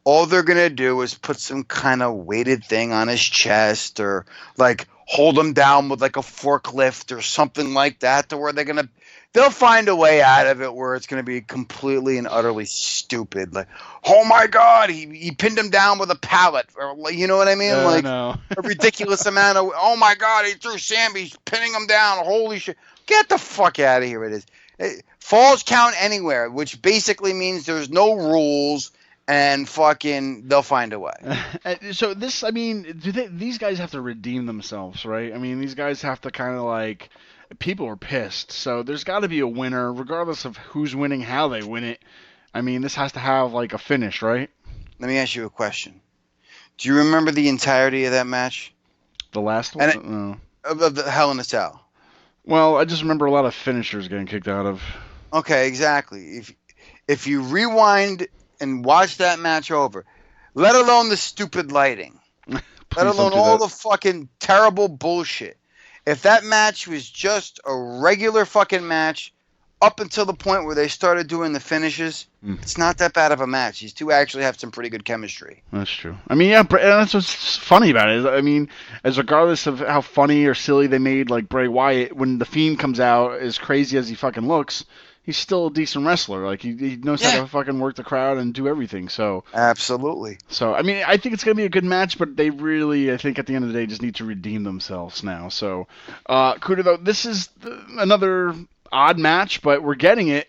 all they're going to do is put some kind of weighted thing on his chest or like hold him down with like a forklift or something like that to where they'll find a way out of it where it's going to be completely and utterly stupid. Like, oh my God, he pinned him down with a pallet. Or, you know what I mean? Like no. a ridiculous amount of, oh my God, he threw Sammy, he's pinning him down. Holy shit. Get the fuck out of here. It is. Falls count anywhere, which basically means there's no rules. And fucking, they'll find a way. So this, I mean, these guys have to redeem themselves, right? I mean, these guys have to kind of like, people are pissed. So there's got to be a winner, regardless of who's winning, how they win it. I mean, this has to have like a finish, right? Let me ask you a question. Do you remember the entirety of that match? The last one? Of the Hell in a Cell. Well, I just remember a lot of finishers getting kicked out of. Okay, exactly. If you rewind and watch that match over, let alone the stupid lighting, let alone all the fucking terrible bullshit. If that match was just a regular fucking match up until the point where they started doing the finishes, it's not that bad of a match. These two actually have some pretty good chemistry. That's true. I mean, yeah, that's what's funny about it. I mean, as regardless of how funny or silly they made like Bray Wyatt, when The Fiend comes out, as crazy as he fucking looks, he's still a decent wrestler. Like he knows how to fucking work the crowd and do everything. So absolutely. So I mean, I think it's gonna be a good match, but they really, I think at the end of the day, just need to redeem themselves now. So, Kuda, though, this is another odd match, but we're getting it.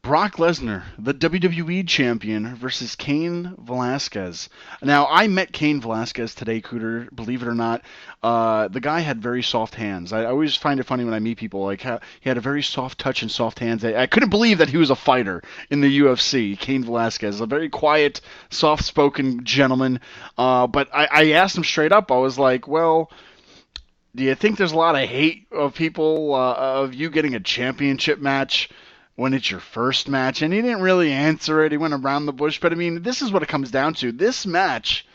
Brock Lesnar, the WWE champion, versus Cain Velasquez. Now, I met Cain Velasquez today, Cooter, believe it or not. The guy had very soft hands. I always find it funny when I meet people, like how he had a very soft touch and soft hands. I couldn't believe that he was a fighter in the UFC, Cain Velasquez, a very quiet, soft-spoken gentleman. But I asked him straight up, I was like, well, do you think there's a lot of hate of people of you getting a championship match when it's your first match? And he didn't really answer it. He went around the bush. But, I mean, this is what it comes down to. This match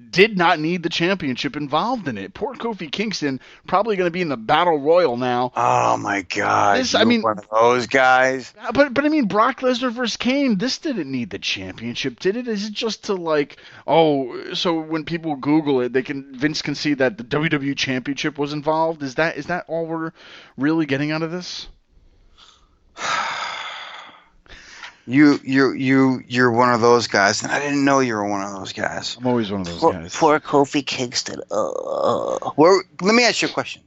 did not need the championship involved in it. Poor Kofi Kingston, probably going to be in the Battle Royal now. Oh, my God. One of those guys. But I mean, Brock Lesnar versus Kane, this didn't need the championship, did it? Is it just to like, so when people Google it, Vince can see that the WWE championship was involved? Is that all we're really getting out of this? You're one of those guys, and I didn't know you were one of those guys. I'm always one of those guys. Poor Kofi Kingston. Let me ask you a question.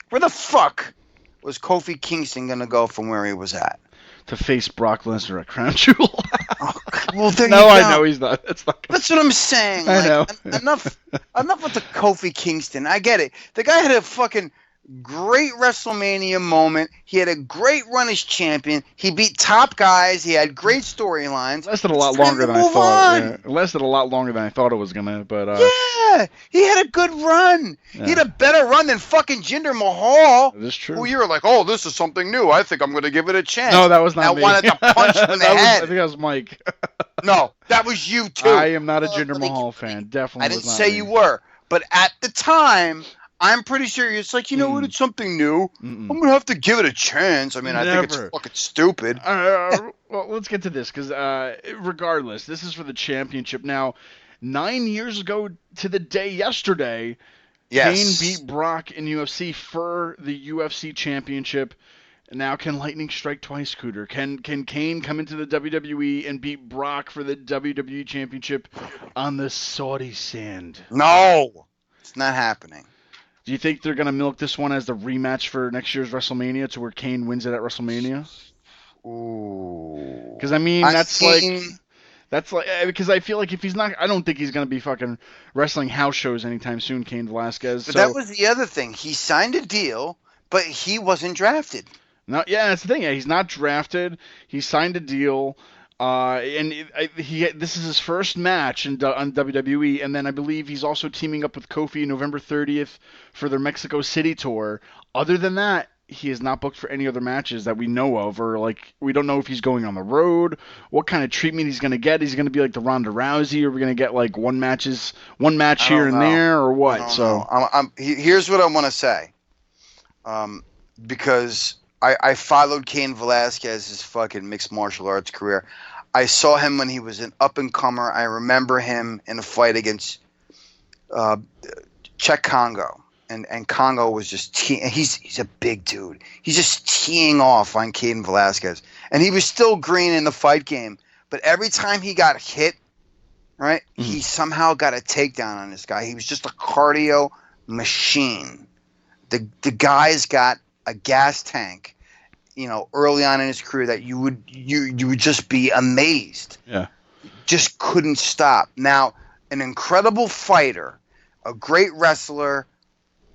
Where the fuck was Kofi Kingston gonna go from where he was at? To face Brock Lesnar at Crown Jewel. Well, there no, you go. I know he's not. That's what I'm saying. I know. Enough with the Kofi Kingston. I get it. The guy had a fucking great WrestleMania moment. He had a great run as champion. He beat top guys. He had great storylines. Lasted a lot longer than I thought. Yeah. It lasted a lot longer than I thought it was gonna. But yeah, he had a good run. Yeah. He had a better run than fucking Jinder Mahal. That is true. Who you were like, oh, this is something new. I think I'm gonna give it a chance. No, that was not me. I wanted to punch him in the head. I think that was Mike. No, that was you too. I am not a Jinder Mahal fan. Definitely. I didn't say you were, but at the time, I'm pretty sure it's like, you know what, it's something new. I'm going to have to give it a chance. I mean, I think it's fucking stupid. Well, let's get to this, because regardless, this is for the championship. Now, 9 years ago to the day yesterday, Kane beat Brock in UFC for the UFC championship. Now, can lightning strike twice, Cooter? Can Kane come into the WWE and beat Brock for the WWE championship on the Saudi sand? No, it's not happening. Do you think they're going to milk this one as the rematch for next year's WrestleMania to where Kane wins it at WrestleMania? Ooh. Because, I mean, that's like, because I feel like if he's not, I don't think he's going to be fucking wrestling house shows anytime soon, Cain Velasquez. But that was the other thing. He signed a deal, but he wasn't drafted. No, yeah, that's the thing. He's not drafted. He signed a deal. And this is his first match on WWE, and then I believe he's also teaming up with Kofi November 30th for their Mexico City tour. Other than that, he is not booked for any other matches that we know of, or like we don't know if he's going on the road, what kind of treatment he's going to get. Is he going to be like the Ronda Rousey, or are we going to get like one match here and there, or what? Here's what I want to say, because I followed Cain Velasquez's fucking mixed martial arts career. I saw him when he was an up-and-comer. I remember him in a fight against Czech Congo. And Congo was just he's a big dude. He's just teeing off on Cain Velasquez. And he was still green in the fight game. But every time he got hit, right, he somehow got a takedown on this guy. He was just a cardio machine. The guy's got a gas tank, early on in his career that you would just be amazed. Yeah. Just couldn't stop. Now, an incredible fighter, a great wrestler.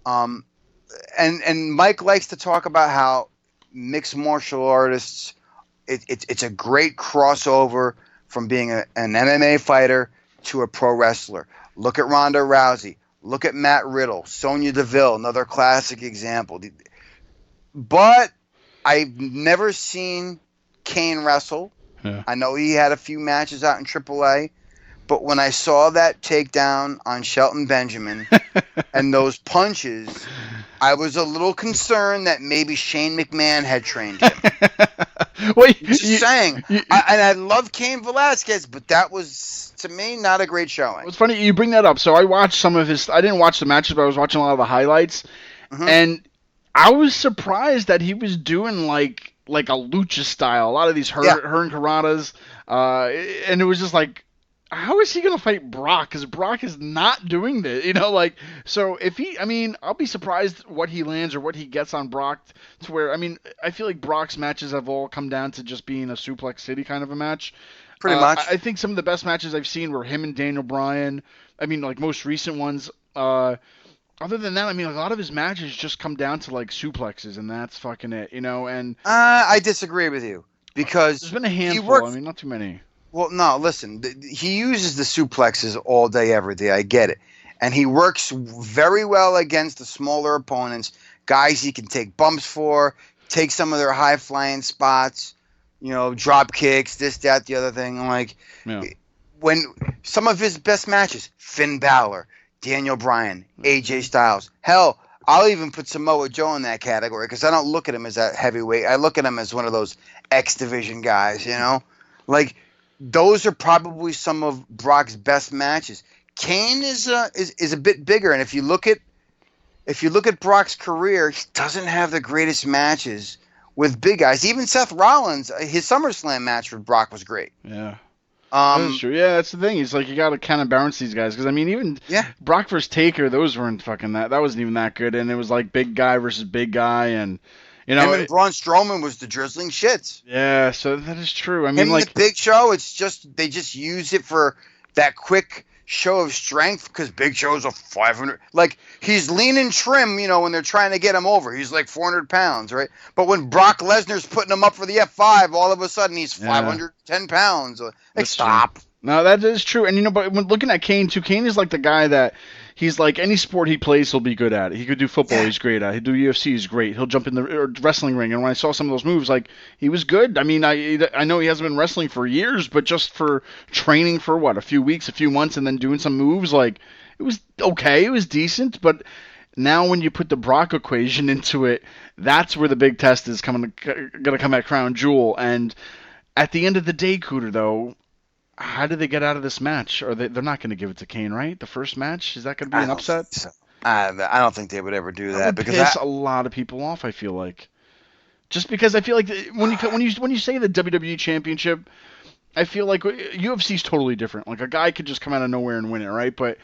And Mike likes to talk about how mixed martial artists, it's a great crossover from being an MMA fighter to a pro wrestler. Look at Ronda Rousey. Look at Matt Riddle, Sonya Deville, another classic example. But I've never seen Cain wrestle. Yeah. I know he had a few matches out in AAA. But when I saw that takedown on Shelton Benjamin and those punches, I was a little concerned that maybe Shane McMahon had trained him. Wait, Just saying. I love Cain Velasquez, but that was, to me, not a great showing. It's funny you bring that up. So I watched some of his. I didn't watch the matches, but I was watching a lot of the highlights, and I was surprised that he was doing like a lucha style. A lot of these hurricanranas, and it was just like, how is he going to fight Brock? Because Brock is not doing this, so if I'll be surprised what he lands or what he gets on Brock to where, I feel like Brock's matches have all come down to just being a Suplex City kind of a match. Pretty much. I think some of the best matches I've seen were him and Daniel Bryan. Most recent ones. Other than that, a lot of his matches just come down to like suplexes, and that's fucking it, and I disagree with you because there's been a handful. Not too many. Well, no, listen, he uses the suplexes all day, every day. I get it. And he works very well against the smaller opponents, guys he can take bumps for, take some of their high-flying spots, drop kicks, this, that, the other thing. When some of his best matches, Finn Balor, Daniel Bryan, AJ Styles. Hell, I'll even put Samoa Joe in that category because I don't look at him as a heavyweight. I look at him as one of those X-Division guys, those are probably some of Brock's best matches. Cain is a bit bigger, and if you look at Brock's career, he doesn't have the greatest matches with big guys. Even Seth Rollins, his SummerSlam match with Brock was great. Yeah. That's true. Yeah, that's the thing. It's like you got to kind of balance these guys because even Brock versus Taker, those weren't fucking that. That wasn't even that good, and it was like big guy versus big guy, and him and Braun Strowman was the drizzling shits. Yeah, so that is true. The Big Show, they just use it for that quick show of strength because Big Show's a 500. He's lean and trim, when they're trying to get him over. He's like 400 pounds, right? But when Brock Lesnar's putting him up for the F5, all of a sudden he's 510 pounds. Stop. True. No, that is true. And, but when looking at Cain, too, Cain is like the guy that he's like any sport he plays, he'll be good at it. He could do football, he's great at it. He'll do UFC, he's great. He'll jump in the wrestling ring. And when I saw some of those moves, he was good. I know he hasn't been wrestling for years, but just for training for, a few weeks, a few months, and then doing some moves, it was okay. It was decent. But now when you put the Brock equation into it, that's where the big test is going to come at Crown Jewel. And at the end of the day, Cooter, though, how do they get out of this match? They're not going to give it to Cain, right? The first match, is that going to be an upset? So. I don't think they would ever do that because piss a lot of people off. I feel like, just because I feel like when you say the WWE Championship, I feel like UFC is totally different. Like a guy could just come out of nowhere and win it, right? But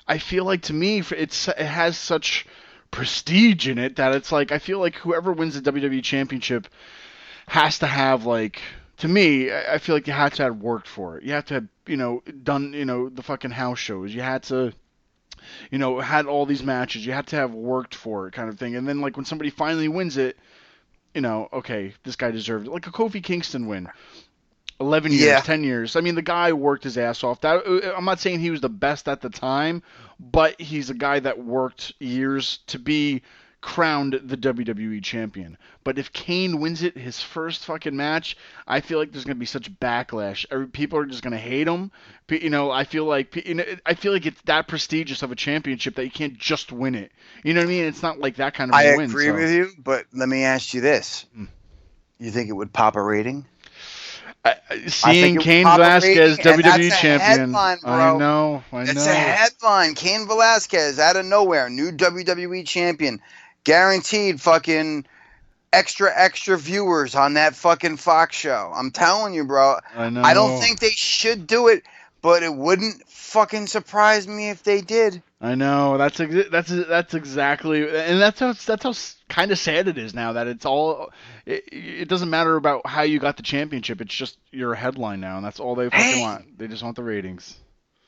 I feel like to me, it has such prestige in it that it's like I feel like whoever wins the WWE Championship has to have To me, I feel like you had to have worked for it. You have to have, done, the fucking house shows. You had to, had all these matches. You had to have worked for it kind of thing. And then, when somebody finally wins it, okay, this guy deserved it. Like a Kofi Kingston win. 11 years, 10 years. The guy worked his ass off. I'm not saying he was the best at the time, but he's a guy that worked years to be crowned the WWE champion. But if Cain wins it, his first fucking match, I feel like there's going to be such backlash. People are just going to hate him. I feel like it's that prestigious of a championship that you can't just win it. You know what I mean? It's not like that kind of a win. I agree with you, but let me ask you this. You think it would pop a rating? Seeing it was Cain top-rating, Velasquez, and that's WWE a champion. headline, bro. I know. It's a headline. Cain Velasquez out of nowhere, new WWE champion, guaranteed fucking extra viewers on that fucking Fox show. I'm telling you, bro. I know. I don't think they should do it, but it wouldn't fucking surprise me if they did. I know. That's exactly, and that's how kind of sad it is now that it's all. It doesn't matter about how you got the championship. It's just you're a headline now, and that's all they fucking want. They just want the ratings.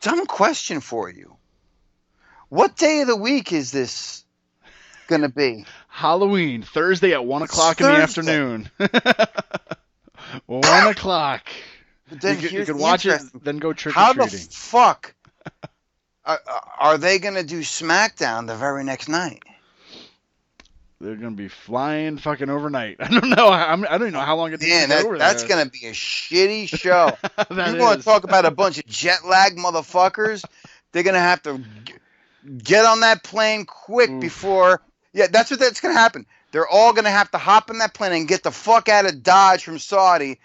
Dumb question for you. What day of the week is this gonna be? Halloween, Thursday at 1 o'clock in the afternoon. 1 o'clock. But then you here's could the watch it, interesting- then go trick or How the treating. fuck are they gonna do SmackDown the very next night? They're gonna be flying fucking overnight. I don't know. I don't even know how long it takes to get over That's there. gonna be a shitty show. That You're going to is. talk about a bunch of jet lag motherfuckers. They're gonna have to get on that plane quick before. Yeah, that's what's gonna happen. They're all gonna have to hop in that plane and get the fuck out of Dodge from Saudi.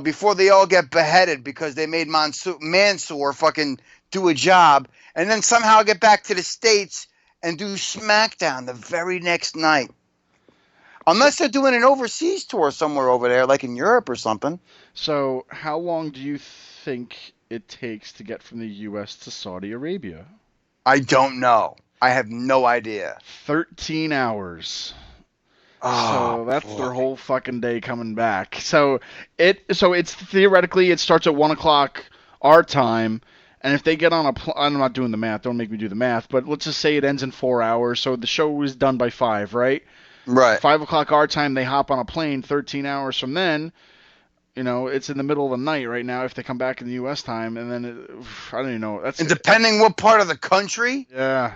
Before they all get beheaded because they made Mansoor fucking do a job, and then somehow get back to the States and do SmackDown the very next night. Unless they're doing an overseas tour somewhere over there, like in Europe or something. So, how long do you think it takes to get from the U.S. to Saudi Arabia? I don't know. I have no idea. 13 hours. Oh, So that's boy. their whole fucking day coming back. So it's theoretically it starts at 1 o'clock our time, and if they get on I'm not doing the math. Don't make me do the math. But let's just say it ends in 4 hours. So the show is done by 5, right? Right. 5 o'clock our time. They hop on a plane. 13 hours from then. It's in the middle of the night right now. If they come back in the U.S. time, and then I don't even know. And depending what part of the country. Yeah.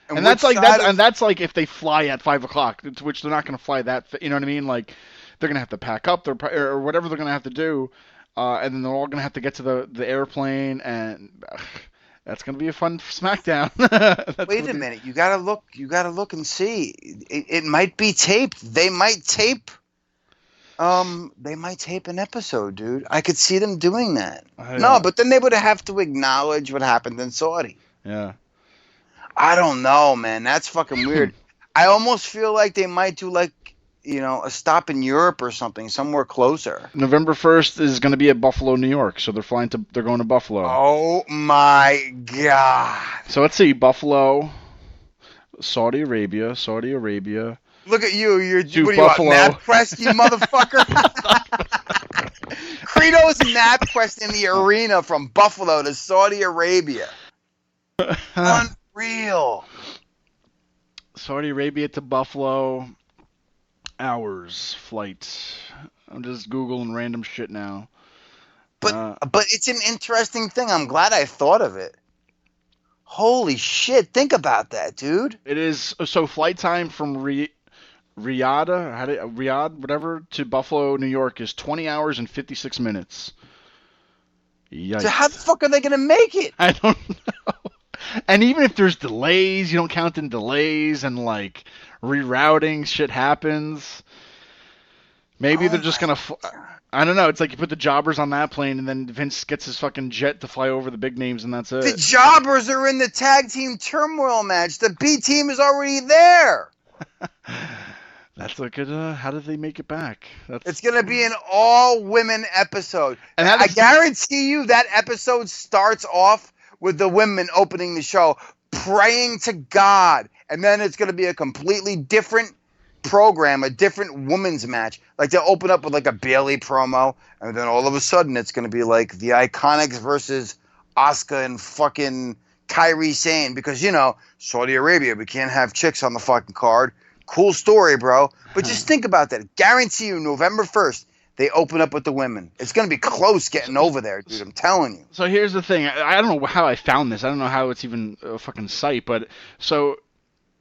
And which that's like side of- and that's like if they fly at 5 o'clock, to which they're not going to fly that. You know what I mean? Like they're going to have to pack up or whatever they're going to have to do, and then they're all going to have to get to the airplane, and that's going to be a fun SmackDown. Wait a minute, you gotta look and see. It might be taped. They might tape an episode, dude. I could see them doing that. No, but then they would have to acknowledge what happened in Saudi. Yeah. I don't know, man. That's fucking weird. I almost feel like they might do a stop in Europe or something, somewhere closer. November 1st is going to be at Buffalo, New York, so they're going to Buffalo. Oh my god. So let's see, Buffalo, Saudi Arabia. Look at you. You're To what are you Buffalo. MapQuest, you motherfucker. Credo's MapQuest in the arena from Buffalo to Saudi Arabia. Unreal. Saudi Arabia to Buffalo, hours flight. I'm just Googling random shit now. But it's an interesting thing. I'm glad I thought of it. Holy shit. Think about that, dude. It is so flight time from Riyadh, whatever, to Buffalo, New York is 20 hours and 56 minutes. Yikes. So how the fuck are they going to make it? I don't know. And even if there's delays, you don't count in delays and like rerouting, shit happens. Maybe they're just going to I don't know. It's like you put the jobbers on that plane and then Vince gets his fucking jet to fly over the big names and that's it. The jobbers are in the tag team turmoil match. The B team is already there. That's a good. How did they make it back? It's going to be an all-women episode. And I guarantee you that episode starts off with the women opening the show, praying to God. And then it's going to be a completely different program, a different women's match. Like they'll open up with like a Bailey promo, and then all of a sudden it's going to be like the Iconics versus Asuka and fucking Kairi Sane. Because, Saudi Arabia, we can't have chicks on the fucking card. Cool story, bro. But just think about that. Guarantee you, November 1st, they open up with the women. It's going to be close getting over there, dude. I'm telling you. So here's the thing. I don't know how I found this. I don't know how it's even a fucking site. But so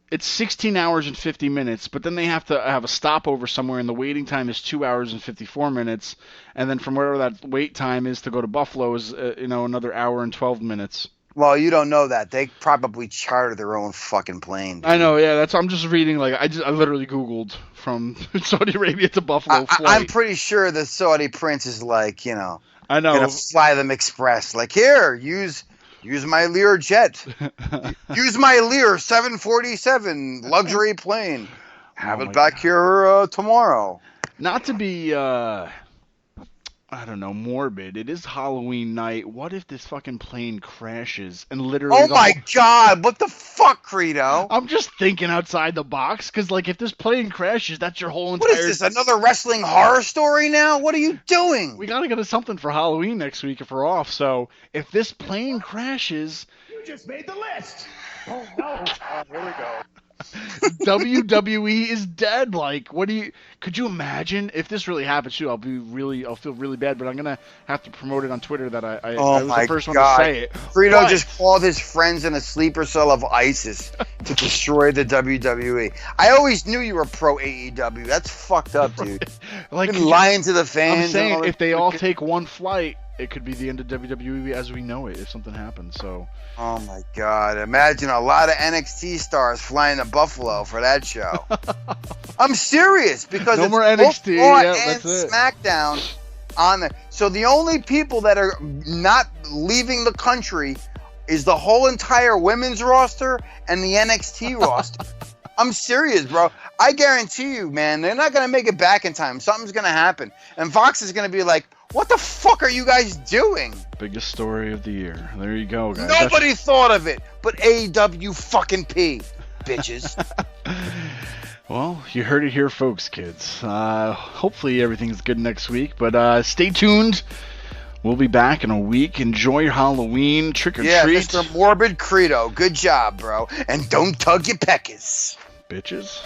it's 16 hours and 50 minutes. But then they have to have a stopover somewhere, and the waiting time is 2 hours and 54 minutes. And then from wherever that wait time is to go to Buffalo is, another hour and 12 minutes. Well, you don't know that. They probably charter their own fucking plane. Dude. I know, yeah. I'm just reading. Like, I literally Googled from Saudi Arabia to Buffalo flight. I'm pretty sure the Saudi prince is like, you know, I know. gonna fly them express. Like, here, use my Lear jet. Use my Lear 747 luxury plane. Have it back here tomorrow. Not to be, I don't know, morbid. It is Halloween night. What if this fucking plane crashes and literally... Oh my God, what the fuck, Credo? I'm just thinking outside the box, because, like, if this plane crashes, that's your whole entire... What is this, another wrestling horror story now? What are you doing? We gotta get us something for Halloween next week if we're off, so if this plane crashes... You just made the list! Oh, no. Oh, here we go. WWE is dead. Like, could you imagine if this really happens too? I'll feel really bad, but I'm gonna have to promote it on Twitter that I was the first one to say it. Frito just called his friends in a sleeper cell of ISIS to destroy the WWE. I always knew you were pro AEW. That's fucked up, dude. Like, you've been lying to the fans. I'm saying if they all take one flight, it could be the end of WWE as we know it if something happens. So. Oh my God! Imagine a lot of NXT stars flying to Buffalo for that show. I'm serious because no it's more NXT. Raw Yeah, and that's it. SmackDown on there. So the only people that are not leaving the country is the whole entire women's roster and the NXT roster. I'm serious, bro. I guarantee you, man, they're not going to make it back in time. Something's going to happen. And Fox is going to be like, what the fuck are you guys doing? Biggest story of the year. There you go, guys. Nobody thought of it, but AEW fucking P, bitches. Well, you heard it here, folks, kids. Hopefully everything's good next week, but stay tuned. We'll be back in a week. Enjoy your Halloween. Trick or treat. Yeah, Mr. Morbid Credo. Good job, bro. And don't tug your peckers. Bitches.